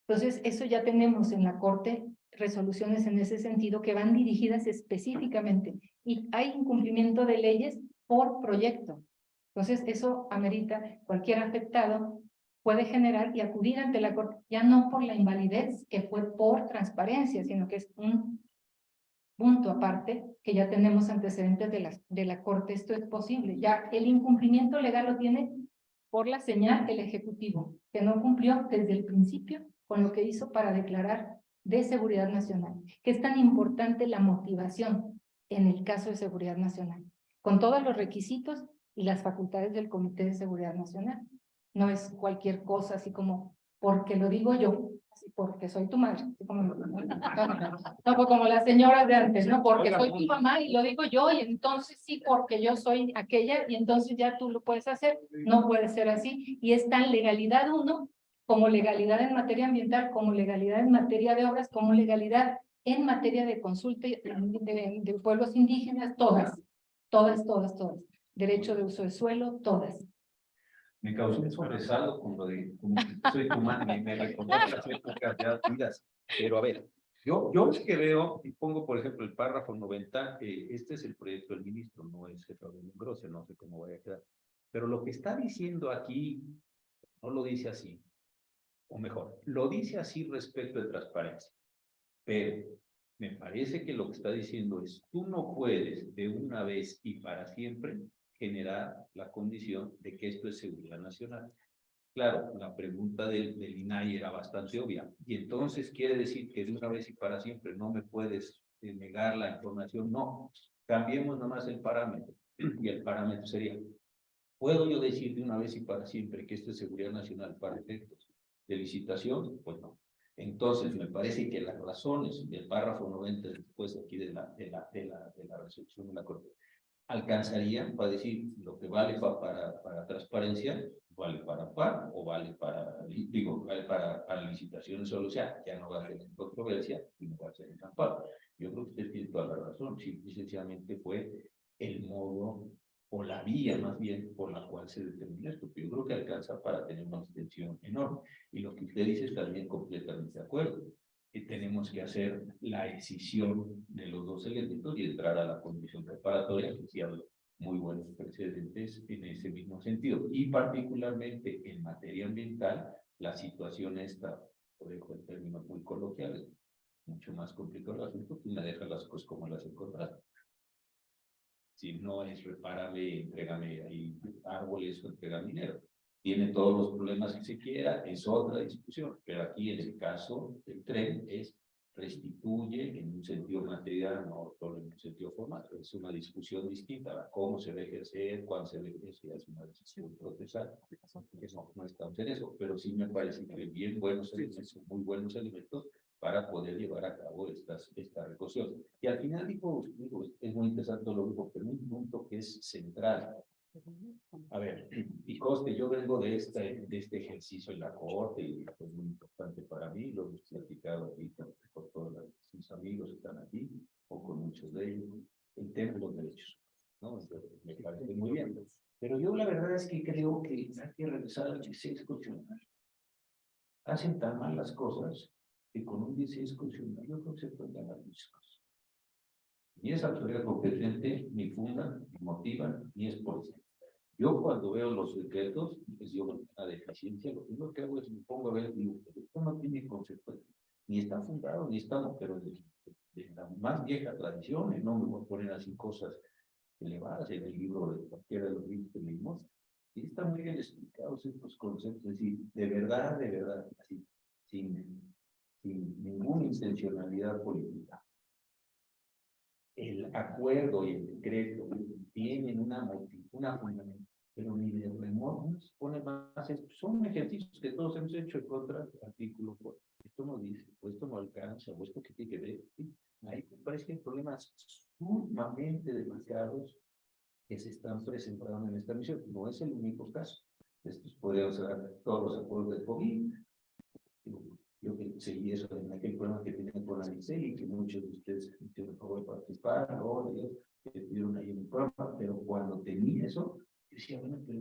Entonces, eso ya tenemos en la Corte resoluciones en ese sentido que van dirigidas específicamente y hay incumplimiento de leyes por proyecto. Entonces, eso amerita cualquier afectado puede generar y acudir ante la Corte, ya no por la invalidez que fue por transparencia, sino que es un punto aparte que ya tenemos antecedentes de la Corte. Esto es posible. Ya el incumplimiento legal lo tiene por la señal del Ejecutivo, que no cumplió desde el principio con lo que hizo para declarar de seguridad nacional, que es tan importante la motivación en el caso de seguridad nacional, con todos los requisitos y las facultades del Comité de Seguridad Nacional. No es cualquier cosa así como, porque lo digo yo, así porque soy tu madre, así como, no, pues como las señoras de antes, no, porque soy tu mamá y lo digo yo, y entonces sí, porque yo soy aquella, y entonces ya tú lo puedes hacer. No puede ser así, y es tan legalidad uno, como legalidad en materia ambiental, como legalidad en materia de obras, como legalidad en materia de consulta de pueblos indígenas, todas. Derecho de uso de suelo, todas. Me causó un sobresalto con lo de, como que soy tu mano y me reconoce las épocas de vidas. Pero a ver, yo es que veo, y pongo por ejemplo el párrafo 90, este es el proyecto del ministro, no es el de Grose, no sé cómo vaya a quedar. Pero lo que está diciendo aquí, no lo dice así, o mejor, lo dice así respecto de transparencia. Pero me parece que lo que está diciendo es, tú no puedes de una vez y para siempre generar la condición de que esto es seguridad nacional. Claro, la pregunta del INAI era bastante obvia. Y entonces quiere decir que de una vez y para siempre no me puedes negar la información. No, cambiemos nomás el parámetro. Y el parámetro sería, ¿puedo yo decir de una vez y para siempre que esto es seguridad nacional para efectos de licitación? Pues no. Entonces, me parece que las razones del párrafo 90 después aquí de la resolución de la Corte alcanzarían para decir lo que vale para transparencia, vale para PAR o vale para, digo, vale para licitaciones solo, o sea, ya no va a ser en controversia y no va a ser en amparo. Yo creo que usted tiene toda la razón, simple y sencillamente fue el modo o la vía más bien por la cual se determina esto, que yo creo que alcanza para tener una extensión enorme. Y lo que usted dice es también completamente de acuerdo, que tenemos que hacer la decisión de los dos elementos y entrar a la comisión preparatoria, que sí habla muy buenos precedentes en ese mismo sentido. Y particularmente en materia ambiental, la situación está, lo dejo en términos muy coloquiales, mucho más complicado el asunto, y me deja las cosas como las encontraste. Si no es repárame, entrégame ahí árboles o entrégame dinero. Tiene todos los problemas que se quiera, es otra discusión. Pero aquí en el caso del tren es restituye en un sentido material, no solo en un sentido formal. Es una discusión distinta. ¿Verdad? Cómo se debe ejercer, cuándo se debe ejercer, es una decisión procesal. No estamos en eso, pero sí me parece que bien buenos elementos, muy buenos elementos para poder llevar a cabo esta recolección. Y al final digo, es muy interesante lo digo, pero un punto que es central. A ver, y conste, yo vengo de este ejercicio en la Corte y es muy importante para mí, lo he platicado aquí con todos mis amigos que están aquí, o con muchos de ellos, el tema de los derechos, ¿no? Entonces, me parece muy bien. Pero yo la verdad es que creo que hay que regresar al 16 constitucional. Hacen tan mal las cosas que con un 16 constitucional yo creo que se pueden ganar muchas cosas. Ni es autoridad competente, ni funda, ni motiva, ni es policía. Yo cuando veo los decretos, pues yo veo una deficiencia, lo primero que hago es me pongo a ver, digo, esto no tiene consecuencias, ni está fundado, ni estamos, pero de la más vieja tradición, no me voy a poner así cosas elevadas en el libro de cualquiera de los libros que leímos, y están muy bien explicados estos conceptos, es decir, de verdad, así, sin ninguna intencionalidad política. El acuerdo y el decreto tienen una fundamentación, pero ni de remoto se pone más. Son ejercicios que todos hemos hecho en contra del artículo 4. Esto no dice, o esto no alcanza, o esto que tiene que ver. ¿Sí? Ahí me parece que hay problemas sumamente delicados que se están presentando en esta misión. No es el único caso. Estos podrían ser todos los acuerdos de COVID. Yo que seguí eso en aquel programa que tenían con la ICEL y que muchos de ustedes hicieron el favor de participar, ¿no? Ellos estuvieron ahí en el programa, pero cuando tenía eso, yo decía, bueno, pero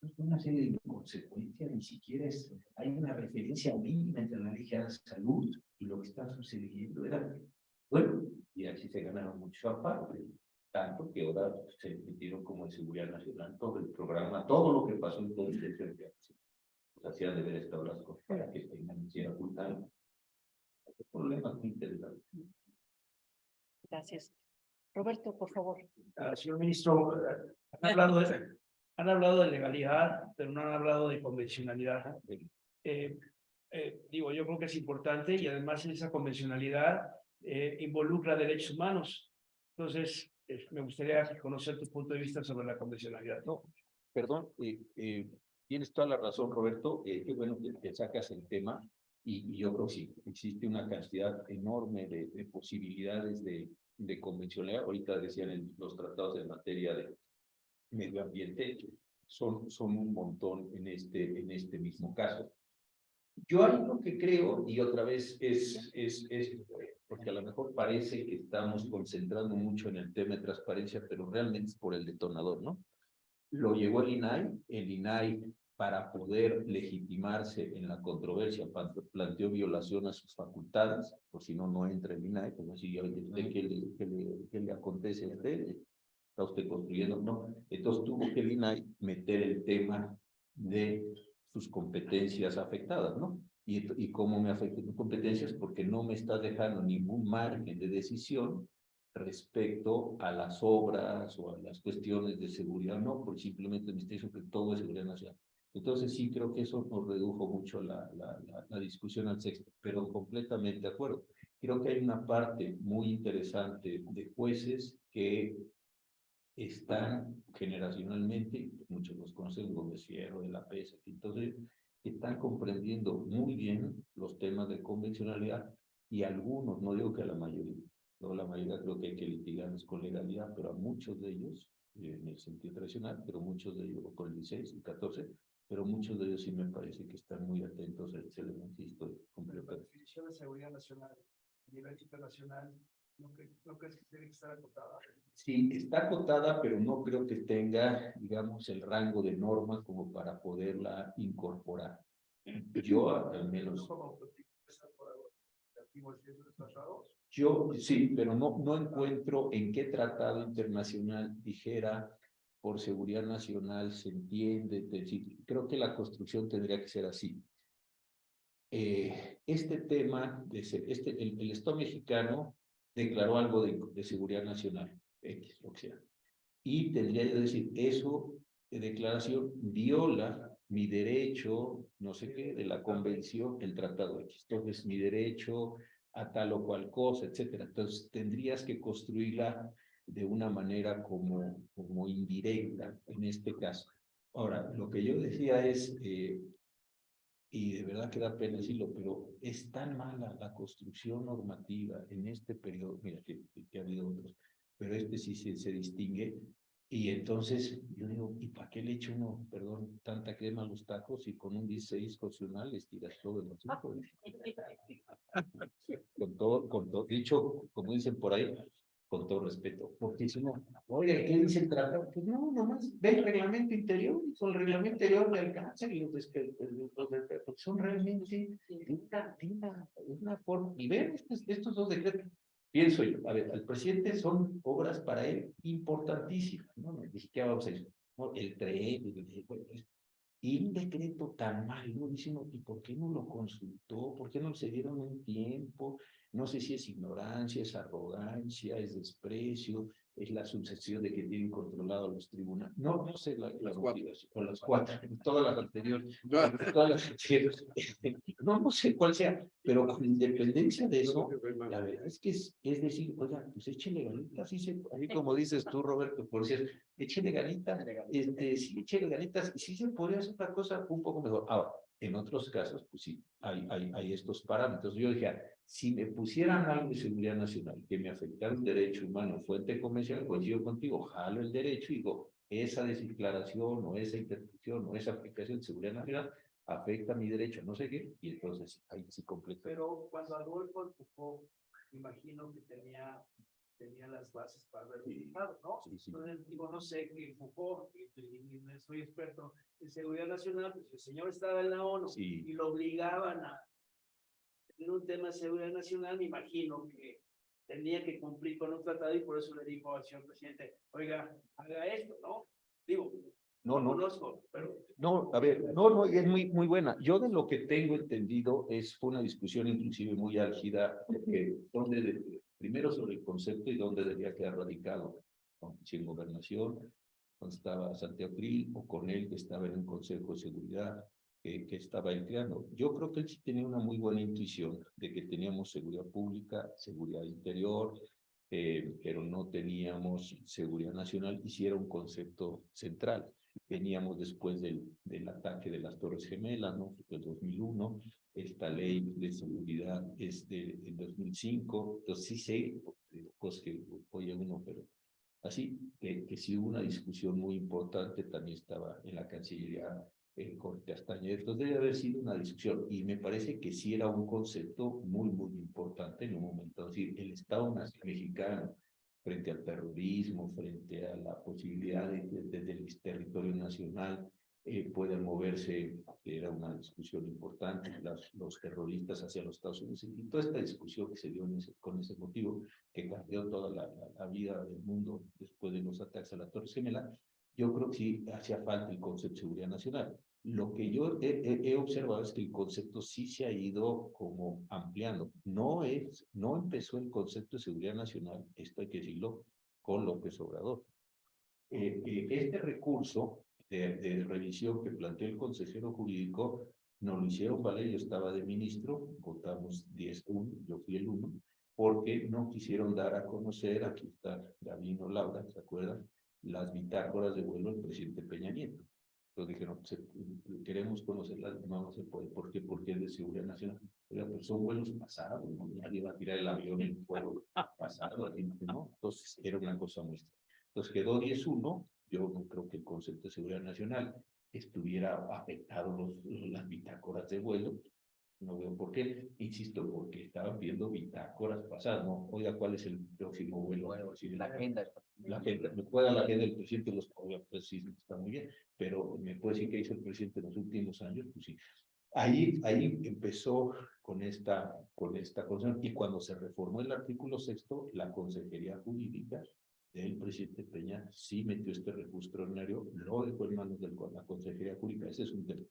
es una serie de consecuencias, ni siquiera hay una referencia mínima entre la ley de la salud y lo que está sucediendo. Era, bueno, y así se ganaron mucho aparte, tanto que ahora se metieron como en seguridad nacional todo el programa, todo lo que pasó en todo el centro. Hacían de ver estas las cosas para que tengan que ocultar problemas muy interesantes. Gracias. Roberto, por favor. Señor ministro, han hablado de legalidad, pero no han hablado de convencionalidad. Digo, yo creo que es importante y además esa convencionalidad involucra derechos humanos. Entonces, me gustaría conocer tu punto de vista sobre la convencionalidad. No, perdón, tienes toda la razón, Roberto. Qué bueno que sacas el tema y yo creo que sí, existe una cantidad enorme de posibilidades de convencionalidad. Ahorita decían los tratados en materia de medio ambiente, son un montón en este mismo caso. Yo hay lo que creo, y otra vez es porque a lo mejor parece que estamos concentrando mucho en el tema de transparencia, pero realmente es por el detonador, ¿no? lo llevó el INAI para poder legitimarse en la controversia, planteó violación a sus facultades, por si no, no entra el INAI, como si ya ¿qué le acontece a usted? ¿Está usted construyendo? No. Entonces tuvo que el INAI meter el tema de sus competencias afectadas, ¿no? ¿Y cómo me afectan tus competencias? Porque no me estás dejando ningún margen de decisión respecto a las obras o a las cuestiones de seguridad, no, porque simplemente me está diciendo que todo es seguridad nacional. Entonces sí creo que eso nos redujo mucho la discusión al sexto, pero completamente de acuerdo. Creo que hay una parte muy interesante de jueces que están generacionalmente, muchos los conocen, Gómez Fierro, de la PES, entonces están comprendiendo muy bien los temas de convencionalidad y algunos, no digo que a la mayoría, no la mayoría creo que hay que litigarlos con legalidad, pero a muchos de ellos, en el sentido tradicional, pero muchos de ellos, con el 16 y 14, pero muchos de ellos sí me parece que están muy atentos a ese elemento histórico. La definición de seguridad nacional a nivel internacional, ¿no crees que tiene que estar acotada? Sí, está acotada, pero no creo que tenga, digamos, el rango de norma como para poderla incorporar. Yo, al menos. Yo, sí, pero no encuentro en qué tratado internacional dijera por seguridad nacional se entiende, es decir, creo que la construcción tendría que ser así. Este tema, el Estado mexicano declaró algo de seguridad nacional, X, lo que sea. Y tendría yo que decir, eso de declaración viola mi derecho, no sé qué, de la convención, el tratado X. Entonces, mi derecho a tal o cual cosa, etcétera. Entonces, tendrías que construirla de una manera como indirecta, en este caso. Ahora, lo que yo decía es, y de verdad que da pena decirlo, pero es tan mala la construcción normativa en este periodo, mira que ha habido otros, pero este sí se distingue, y entonces yo digo, ¿y para qué le echo uno, perdón, tanta crema a los tacos y con un 16 constitucional les tiras todo el asunto? Con todo, dicho, como dicen por ahí, con todo respeto, porque si no, oye, ¿qué dice el tratado? Pues no, nomás ve el reglamento interior, y con el reglamento interior le alcanza, y porque son realmente una forma, y ven estos dos decretos, pienso yo, a ver, al presidente son obras para él importantísimas, ¿no? Dije, ¿qué vamos a hacer? ¿No? El tren, y un decreto tan malo, diciendo, ¿y por qué no lo consultó? ¿Por qué no se dieron un tiempo? No sé si es ignorancia, es arrogancia, es desprecio, es la sucesión de que tienen controlado los tribunales. No sé la motivación, o las cuatro, todas las anteriores, todas las anteriores. No sé cuál sea, pero con independencia de eso, la verdad es que es decir, oiga, pues échele ganitas, así como dices tú, Roberto, por cierto, échele ganitas, sí, échele ganitas, y sí se podría hacer otra cosa un poco mejor. Ahora, en otros casos, pues sí, hay estos parámetros. Yo dije, si me pusieran algo de seguridad nacional que me afectara un derecho humano, fuente convencional, coincido contigo, jalo el derecho y digo, esa declaración o esa interpretación o esa aplicación de seguridad nacional afecta mi derecho, no sé qué, y entonces ahí sí completo. Pero cuando Adolfo empujó, imagino que tenía las bases para ver resultados, ¿no? Sí, sí. Entonces, digo, no sé qué empujó, y no soy experto en seguridad nacional, pues el señor estaba en la ONU Sí. y lo obligaban a tener un tema de seguridad nacional, me imagino que tenía que cumplir con un tratado y por eso le dijo al señor presidente, oiga, haga esto, ¿no? Digo, no conozco, pero... No, a ver, no, es muy buena. Yo de lo que tengo entendido fue una discusión inclusive muy álgida, porque primero sobre el concepto y dónde debía quedar radicado, ¿no? Si en gobernación, donde estaba Santiago Krill, o con él que estaba en un consejo de seguridad, que estaba él creando. Yo creo que él sí tenía una muy buena intuición de que teníamos seguridad pública, seguridad interior, pero no teníamos seguridad nacional, y sí era un concepto central. Veníamos después del ataque de las Torres Gemelas, ¿no? Del 2001, esta ley de seguridad es del 2005, entonces sí sé, pues que oye uno, pero así que sí hubo una discusión muy importante, también estaba en la Cancillería Jorge Castañeda, entonces debe haber sido una discusión, y me parece que sí era un concepto muy importante en un momento, es decir, el Estado mexicano frente al terrorismo, frente a la posibilidad de que desde el territorio nacional puedan moverse, que era una discusión importante, los terroristas hacia los Estados Unidos, y toda esta discusión que se dio con ese motivo, que cambió toda la vida del mundo después de los ataques a la Torre Gemela. Yo creo que sí hacía falta el concepto de seguridad nacional. Lo que yo he observado es que el concepto sí se ha ido como ampliando. No empezó el concepto de seguridad nacional, esto hay que decirlo, con López Obrador. Este recurso de revisión que planteó el consejero jurídico, nos lo hicieron valer, yo estaba de ministro, votamos 10-1, yo fui el 1, porque no quisieron dar a conocer, aquí está Gabino Laura, ¿se acuerdan? Las bitácoras de vuelo del presidente Peña Nieto. Entonces dijeron, queremos conocerlas, no se puede. ¿Por qué? Porque es de seguridad nacional. Oiga, pero son vuelos pasados, ¿no? Nadie va a tirar el avión en el vuelo pasado, ¿no? Entonces era una cosa muy extraña. Entonces quedó 10-1, yo no creo que el concepto de seguridad nacional estuviera afectado las bitácoras de vuelo. No veo por qué, insisto, porque estaban viendo bitácoras pasadas, ¿no? Oiga, ¿cuál es el próximo vuelo? Bueno, si la agenda, me puede dar la agenda del presidente, pues sí, está muy bien, pero me puede decir qué hizo el presidente en los últimos años, pues sí. Ahí empezó con esta cosa, y cuando se reformó el artículo 6º, la Consejería Jurídica del presidente Peña sí metió este recurso extraordinario, lo dejó en manos de la Consejería Jurídica, ese es un tema.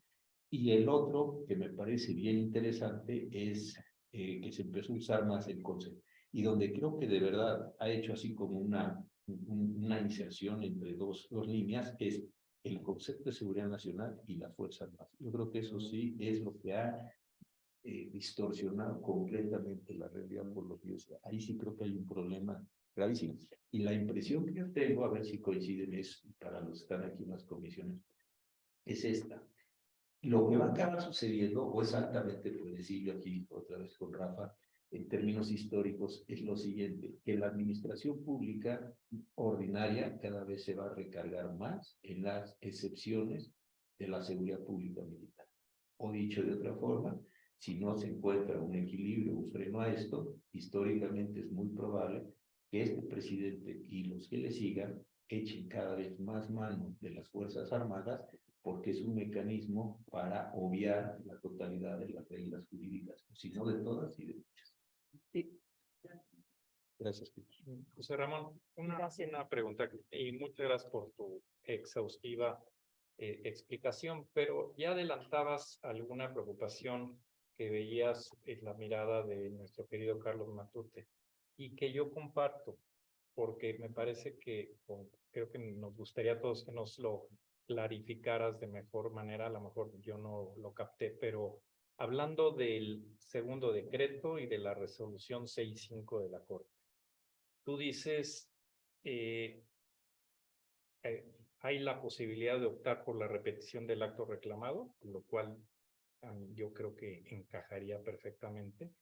Y el otro que me parece bien interesante es que se empezó a usar más el concepto, y donde creo que de verdad ha hecho así como una inserción entre dos líneas, es el concepto de seguridad nacional y las Fuerzas Armadas. Yo creo que eso sí es lo que ha distorsionado completamente la realidad por los días. Ahí sí creo que hay un problema gravísimo. Y la impresión que yo tengo, a ver si coinciden, es para los que están aquí en las comisiones, es esta. Lo que va a acabar sucediendo, o es altamente predecible aquí, otra vez con Rafa, en términos históricos, es lo siguiente, que la administración pública ordinaria cada vez se va a recargar más en las excepciones de la seguridad pública militar. O dicho de otra forma, si no se encuentra un equilibrio, un freno a esto, históricamente es muy probable que este presidente y los que le sigan echen cada vez más mano de las Fuerzas Armadas, porque es un mecanismo para obviar la totalidad de las reglas jurídicas, si no de todas y de muchas. Sí. Gracias, José Ramón, una pregunta, y muchas gracias por tu exhaustiva explicación, pero ya adelantabas alguna preocupación que veías en la mirada de nuestro querido Carlos Matute, y que yo comparto, porque me parece que creo que nos gustaría a todos que nos lo clarificaras de mejor manera. A lo mejor yo no lo capté, pero hablando del segundo decreto y de la resolución 6.5 de la Corte, tú dices, hay la posibilidad de optar por la repetición del acto reclamado, lo cual yo creo que encajaría perfectamente,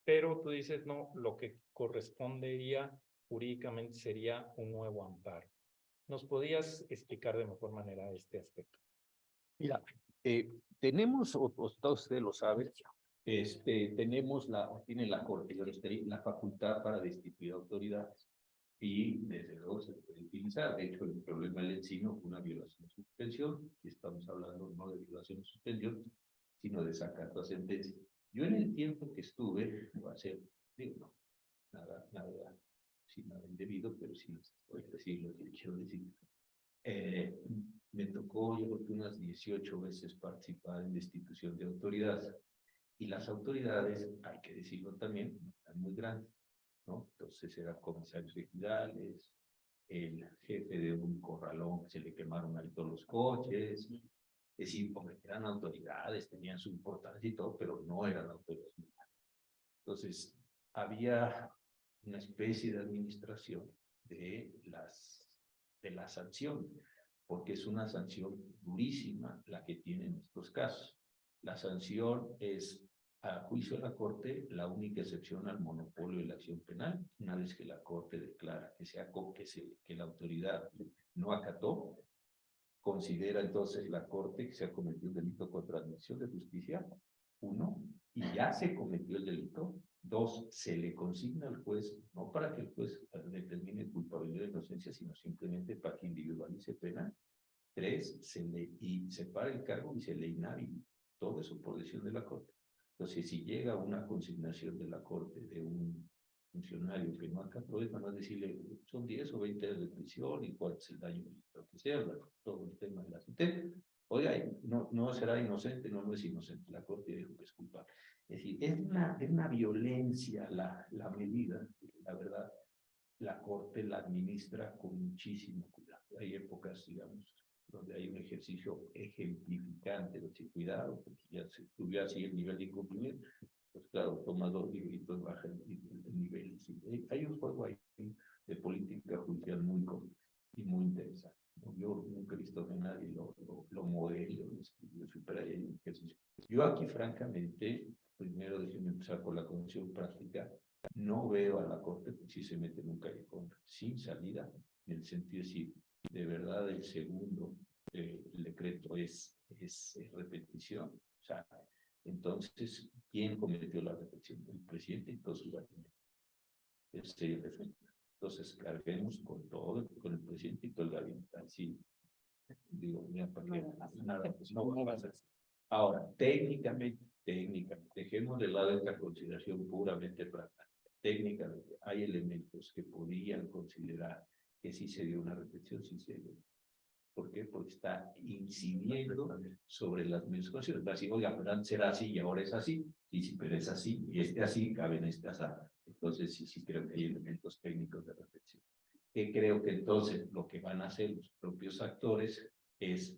pero tú dices, no, lo que correspondería jurídicamente sería un nuevo amparo. ¿Nos podías explicar de mejor manera este aspecto? Mira, tenemos, o todos ustedes lo saben, tiene la Corte la facultad para destituir autoridades, y desde luego se puede utilizar. De hecho, el problema del encino fue una violación de suspensión, y estamos hablando no de violación de suspensión, sino de desacato a sentencia. Yo en el tiempo que estuve, no va a ser, digo, no, nada, sin nada indebido, pero sí, voy a decir lo que quiero decir. Me tocó, yo creo que unas 18 veces participar en destitución de autoridades, y las autoridades, hay que decirlo también, eran muy grandes, ¿no? Entonces eran comisarios ejidales, el jefe de un corralón que se le quemaron ahí todos los coches. Es decir, eran autoridades, tenían su importancia y todo, pero no eran autoridades militares. Entonces, había una especie de administración de la sanción, porque es una sanción durísima la que tienen estos casos. La sanción es, a juicio de la Corte, la única excepción al monopolio de la acción penal. Una vez que la Corte declara que la autoridad no acató, considera entonces la Corte que se ha cometido un delito contra la administración de justicia, 1, y ya se cometió el delito. 2, se le consigna al juez, no para que el juez determine inocencia, sino simplemente para que individualice pena. 3, y separa el cargo y se le inhabilita. Todo eso por decisión de la Corte. Entonces, si llega una consignación de la Corte de un funcionario que no acató, es nada más decirle, son 10 o 20 años de prisión y cuál es el daño, lo que sea, todo el tema de la sentencia. Oiga, no será inocente, no es inocente, la Corte dijo que es culpable. Es decir, es una violencia la medida, la verdad, la Corte la administra con muchísimo cuidado. Hay épocas, digamos, donde hay un ejercicio ejemplificante de decir, cuidado, porque ya se subió así el nivel de incumplimiento, pues claro, toma 2 libritos, baja el nivel. Sí, hay un juego ahí de política judicial muy interesante. Yo nunca he visto que nadie lo modele, lo supera y hay un ejercicio. Yo aquí, francamente, primero déjenme empezar por la condición práctica, no veo a la Corte si se mete en un callejón sin salida, en el sentido de si de verdad el segundo el decreto es repetición. O sea, entonces, ¿quién cometió la repetición? El presidente y todo su gabinete. Entonces, carguemos con todo, con el presidente y todo el gabinete. Así, digo, mira, para que nada, pues no va a pasar. Ahora, técnicamente, dejemos de lado esta consideración puramente práctica. Técnicamente, hay elementos que podrían considerar que sí se dio una repetición, sí se dio. ¿Por qué? Porque está incidiendo sobre las mismas cosas. Así, oiga, pero será así y ahora es así. Y sí, pero es así y así, cabe en esta sala. Entonces, sí creo que hay elementos técnicos de repetición. Que creo que entonces lo que van a hacer los propios actores es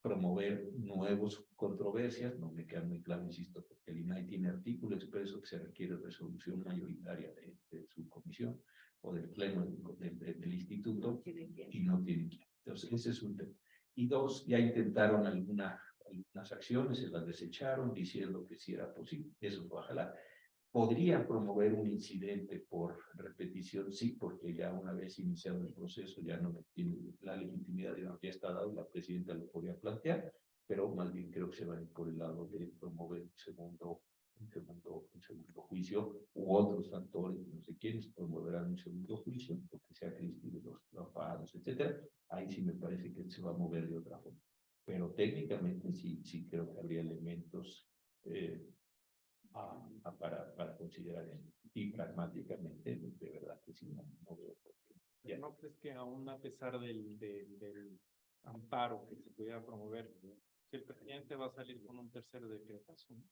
promover nuevas controversias. No me queda muy claro, insisto, porque el INAI tiene artículo expreso que se requiere resolución mayoritaria de su comisión o del pleno del instituto y no tiene que. Entonces, ese es un tema. Y 2, ya intentaron algunas acciones, se las desecharon diciendo que sí era posible. Eso fue a jalar. ¿Podrían promover un incidente por repetición? Sí, porque ya una vez iniciado el proceso ya no tiene la legitimidad, de ya está dado, la presidenta lo podría plantear, pero más bien creo que se va a ir por el lado de promover un segundo juicio u otros actores, no sé quiénes promoverán un segundo juicio, porque sea Cristi de los pagos, etcétera. Ahí sí me parece que se va a mover de otra forma. Pero técnicamente sí creo que habría elementos para considerar eso. Y pragmáticamente, de verdad que sí, no veo por qué. ¿Ya no crees que aún a pesar del amparo que se pudiera promover, si el presidente va a salir con un tercer decretazo, ¿no?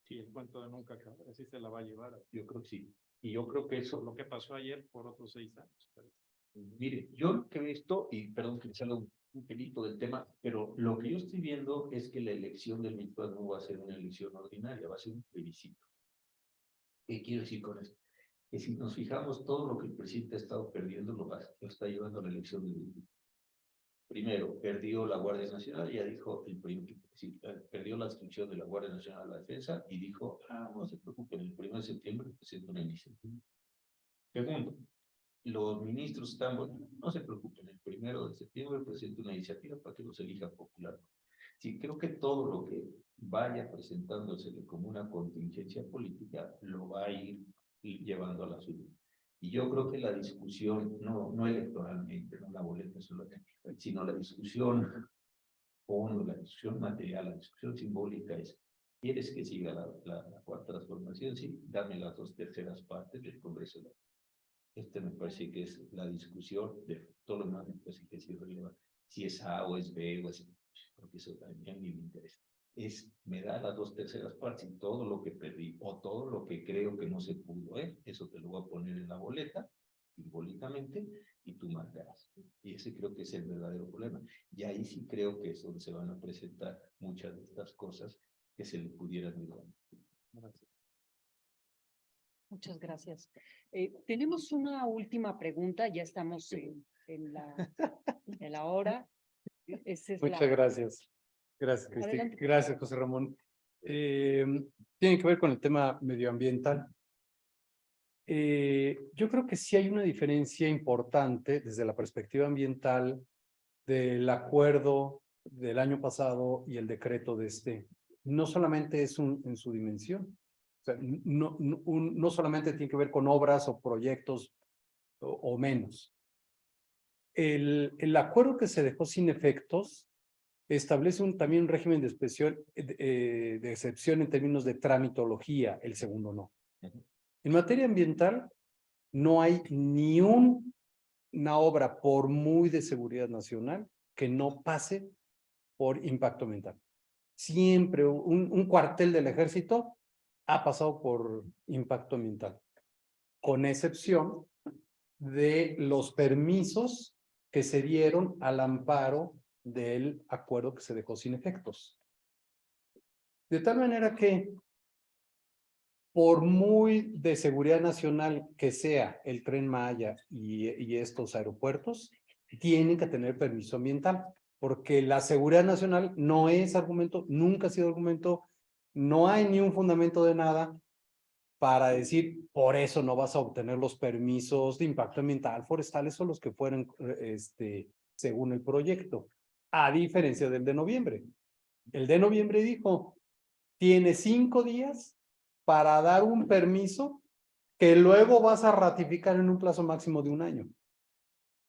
Si el cuento de nunca acaba, así se la va a llevar? Yo creo que sí. Y yo creo que eso... Lo que pasó ayer por otros 6 años. Parece. Mire, yo lo que he visto, y perdón que me salga un pelito del tema, pero lo que yo estoy viendo es que la elección del ministro no va a ser una elección ordinaria, va a ser un plebiscito. ¿Qué quiero decir con esto? Que si nos fijamos, todo lo que el presidente ha estado perdiendo lo está llevando a la elección del ministro. Primero, perdió la Guardia Nacional, ya dijo, perdió la adscripción de la Guardia Nacional a la defensa y dijo, no se preocupen, el 1 de septiembre presenta una iniciativa. Segundo, los ministros están, bueno, no se preocupen, el 1 de septiembre presenta una iniciativa para que los elija popular. Sí, creo que todo lo que vaya presentándose como una contingencia política lo va a ir llevando a la suya. Y yo creo que la discusión, no electoralmente, no la boleta solamente, sino la discusión fondo, la discusión material, la discusión simbólica es, ¿quieres que siga la cuarta transformación? Sí, dame las 2/3 partes del Congreso. Me parece que es la discusión de todo lo demás, me parece que es irrelevante. Si es A o es B o es... porque eso también a mí me interesa. Me da las 2/3 partes y todo lo que perdí o todo lo que creo que no se pudo, eso te lo voy a poner en la boleta, simbólicamente, y tú marcarás. Y ese creo que es el verdadero problema. Y ahí sí creo que es donde se van a presentar muchas de estas cosas que se le pudieran ayudar. Gracias. Muchas gracias. Tenemos una última pregunta, ya estamos en la hora. Muchas gracias. Gracias, Cristi. Adelante. Gracias, José Ramón. Tiene que ver con el tema medioambiental. Yo creo que sí hay una diferencia importante desde la perspectiva ambiental del acuerdo del año pasado y el decreto de este. No solamente es en su dimensión. O sea, no solamente tiene que ver con obras o proyectos o menos. El acuerdo que se dejó sin efectos establece también un régimen de excepción en términos de tramitología, el segundo no. En materia ambiental, no hay ni una obra, por muy de seguridad nacional, que no pase por impacto ambiental. Siempre un cuartel del ejército ha pasado por impacto ambiental, con excepción de los permisos que se dieron al amparo del acuerdo que se dejó sin efectos. De tal manera que, por muy de seguridad nacional que sea el Tren Maya y estos aeropuertos, tienen que tener permiso ambiental, porque la seguridad nacional no es argumento, nunca ha sido argumento, no hay ni un fundamento de nada para decir, por eso no vas a obtener los permisos de impacto ambiental forestales o los que fueran según el proyecto, a diferencia del de noviembre. El de noviembre dijo, tiene 5 días para dar un permiso que luego vas a ratificar en un plazo máximo de 1 año.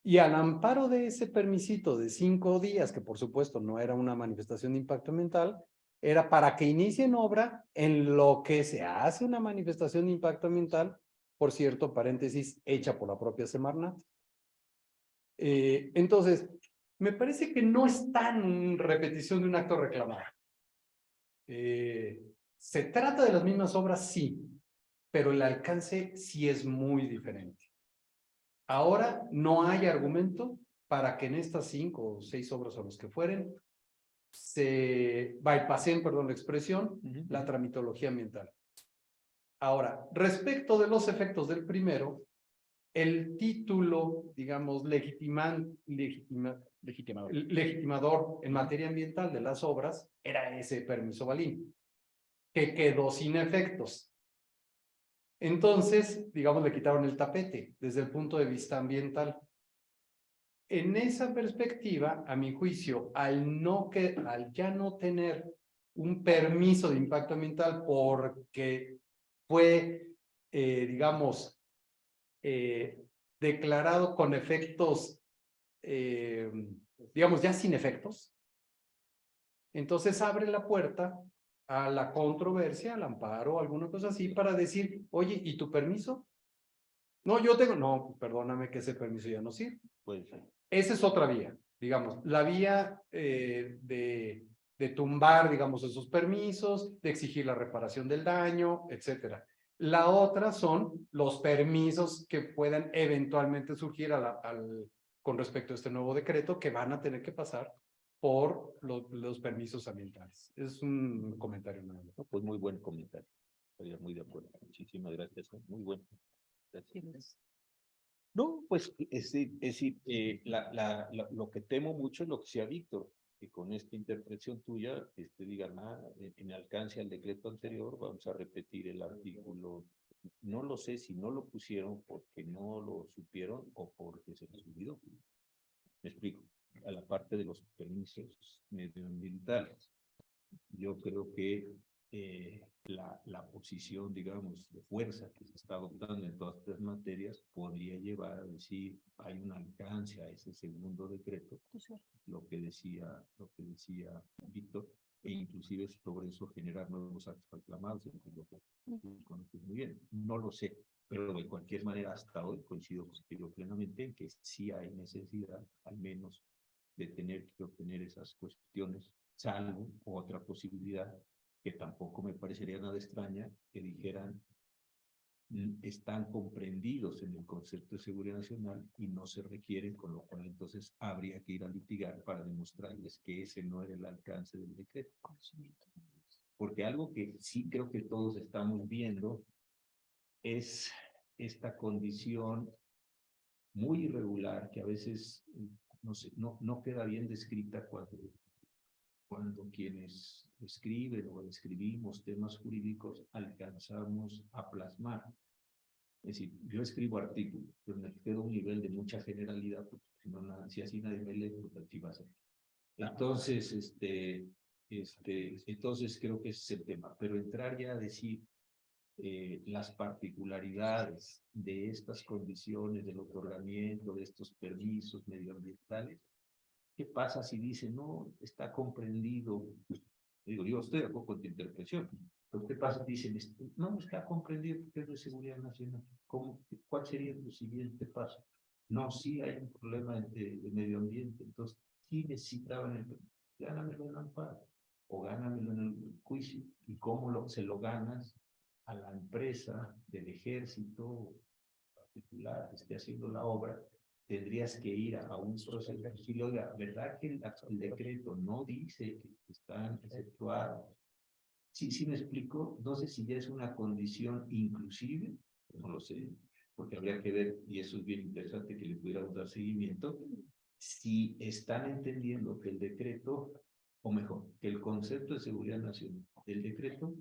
Y al amparo de ese permisito de 5 días, que por supuesto no era una manifestación de impacto ambiental, era para que inicien obra en lo que se hace una manifestación de impacto ambiental, por cierto, paréntesis, hecha por la propia Semarnat. Entonces, me parece que no es tan repetición de un acto reclamado. Se trata de las mismas obras, sí, pero el alcance sí es muy diferente. Ahora no hay argumento para que en estas 5 o 6 obras o los que fueren se bypassen, perdón la expresión, la tramitología ambiental. Ahora, respecto de los efectos del primero, el título, digamos, legitimador en materia ambiental de las obras era ese permiso Balín, que quedó sin efectos. Entonces, digamos, le quitaron el tapete desde el punto de vista ambiental. En esa perspectiva, a mi juicio, al ya no tener un permiso de impacto ambiental porque fue, digamos, declarado con efectos, digamos, ya sin efectos, entonces abre la puerta a la controversia, al amparo, alguna cosa así, para decir, oye, ¿y tu permiso? No, yo tengo, no, perdóname que ese permiso ya no sirve. Pues, Esa es otra vía, digamos, la vía de tumbar, digamos, esos permisos, de exigir la reparación del daño, etcétera. La otra son los permisos que puedan eventualmente surgir con respecto a este nuevo decreto, que van a tener que pasar por los permisos ambientales. Es un comentario nada más. no, pues muy buen comentario. Estoy muy de acuerdo. Muchísimas gracias. Muy bueno. Gracias. No, pues lo que temo mucho es lo que sea Víctor, que con esta interpretación tuya digan, en alcance al decreto anterior, vamos a repetir el artículo. No lo sé si no lo pusieron porque no lo supieron o porque se les olvidó. Me explico. A la parte de los permisos medioambientales. Yo creo que la posición, digamos, de fuerza que se está adoptando en todas estas materias podría llevar a decir, hay un alcance a ese segundo decreto, lo que decía Víctor, e inclusive sobre eso generar nuevos actos reclamados, lo que conoces muy bien. No lo sé, pero de cualquier manera hasta hoy coincido contigo plenamente en que sí hay necesidad, al menos, de tener que obtener esas cuestiones, salvo otra posibilidad que tampoco me parecería nada extraña, que dijeran están comprendidos en el concepto de seguridad nacional y no se requieren, con lo cual entonces habría que ir a litigar para demostrarles que ese no era el alcance del decreto. Porque algo que sí creo que todos estamos viendo es esta condición muy irregular que a veces no queda bien descrita cuando quienes escriben o escribimos temas jurídicos alcanzamos a plasmar. Es decir, yo escribo artículos, pero me quedo a un nivel de mucha generalidad, porque si así nadie me lee, pues así va a ser. Entonces, entonces creo que ese es el tema. Pero entrar ya a decir las particularidades de estas condiciones del otorgamiento de estos permisos medioambientales. ¿Qué pasa si dice, no, está comprendido? Digo, yo estoy de acuerdo con tu interpretación, pero ¿qué pasa si dicen, no está comprendido porque es de seguridad nacional? ¿Cuál sería tu siguiente paso? No, sí hay un problema de medio ambiente, entonces sí necesitaban el permiso. Gánamelo en el amparo o gánamelo en el juicio. ¿Y cómo se lo ganas? A la empresa del ejército particular que esté haciendo la obra, tendrías que ir a un proceso y decirle, oiga, ¿verdad que el decreto no dice que están exceptuados? Sí, me explico. No sé si ya es una condición inclusive, no lo sé, porque habría que ver, y eso es bien interesante que le pudiéramos dar seguimiento, si están entendiendo que el decreto, o mejor, que el concepto de seguridad nacional del decreto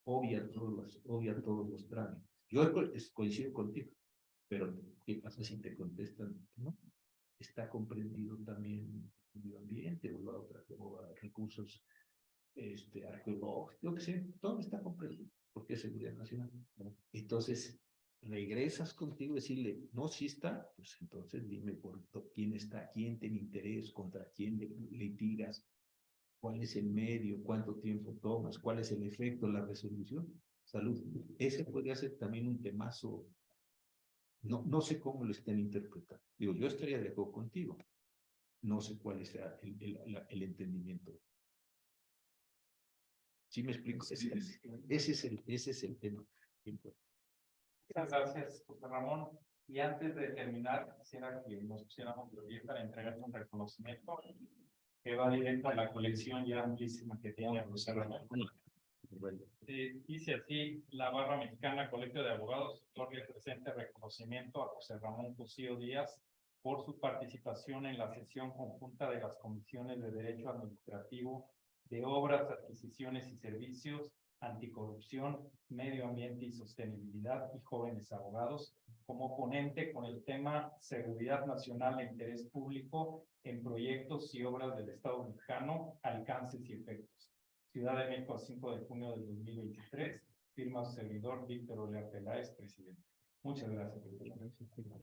obvia todos los trámites. Yo coincido contigo, pero ¿qué pasa si te contestan? ¿No? Está comprendido también el medio ambiente o a recursos arqueológicos, yo qué sé, todo está comprendido, porque es seguridad nacional. Entonces, regresas contigo y decirle, no, sí está, pues entonces dime por quién está, quién tiene interés, contra quién litigas, cuál es el medio, cuánto tiempo tomas, cuál es el efecto, la resolución. Salud. Ese podría ser también un temazo. No sé cómo lo estén interpretando. Digo, yo estaría de acuerdo contigo. No sé cuál es el entendimiento. ¿Sí me explico? Ese es el tema. Muchas gracias, José Ramón. Y antes de terminar, quisiera que nos pusiéramos de pie para entregar un reconocimiento que va directo a la colección ya amplísima que tiene José Ramón. Dice así: la Barra Mexicana Colegio de Abogados otorga el presente reconocimiento a José Ramón Cosío Díaz por su participación en la sesión conjunta de las comisiones de Derecho Administrativo, de Obras, Adquisiciones y Servicios, Anticorrupción, Medio Ambiente y Sostenibilidad y Jóvenes Abogados, como ponente con el tema Seguridad Nacional e Interés Público en Proyectos y Obras del Estado Mexicano, Alcances y Efectos. Ciudad de México, 5 de junio del 2023. Firma su servidor Víctor Olea Peláez, presidente. Muchas gracias.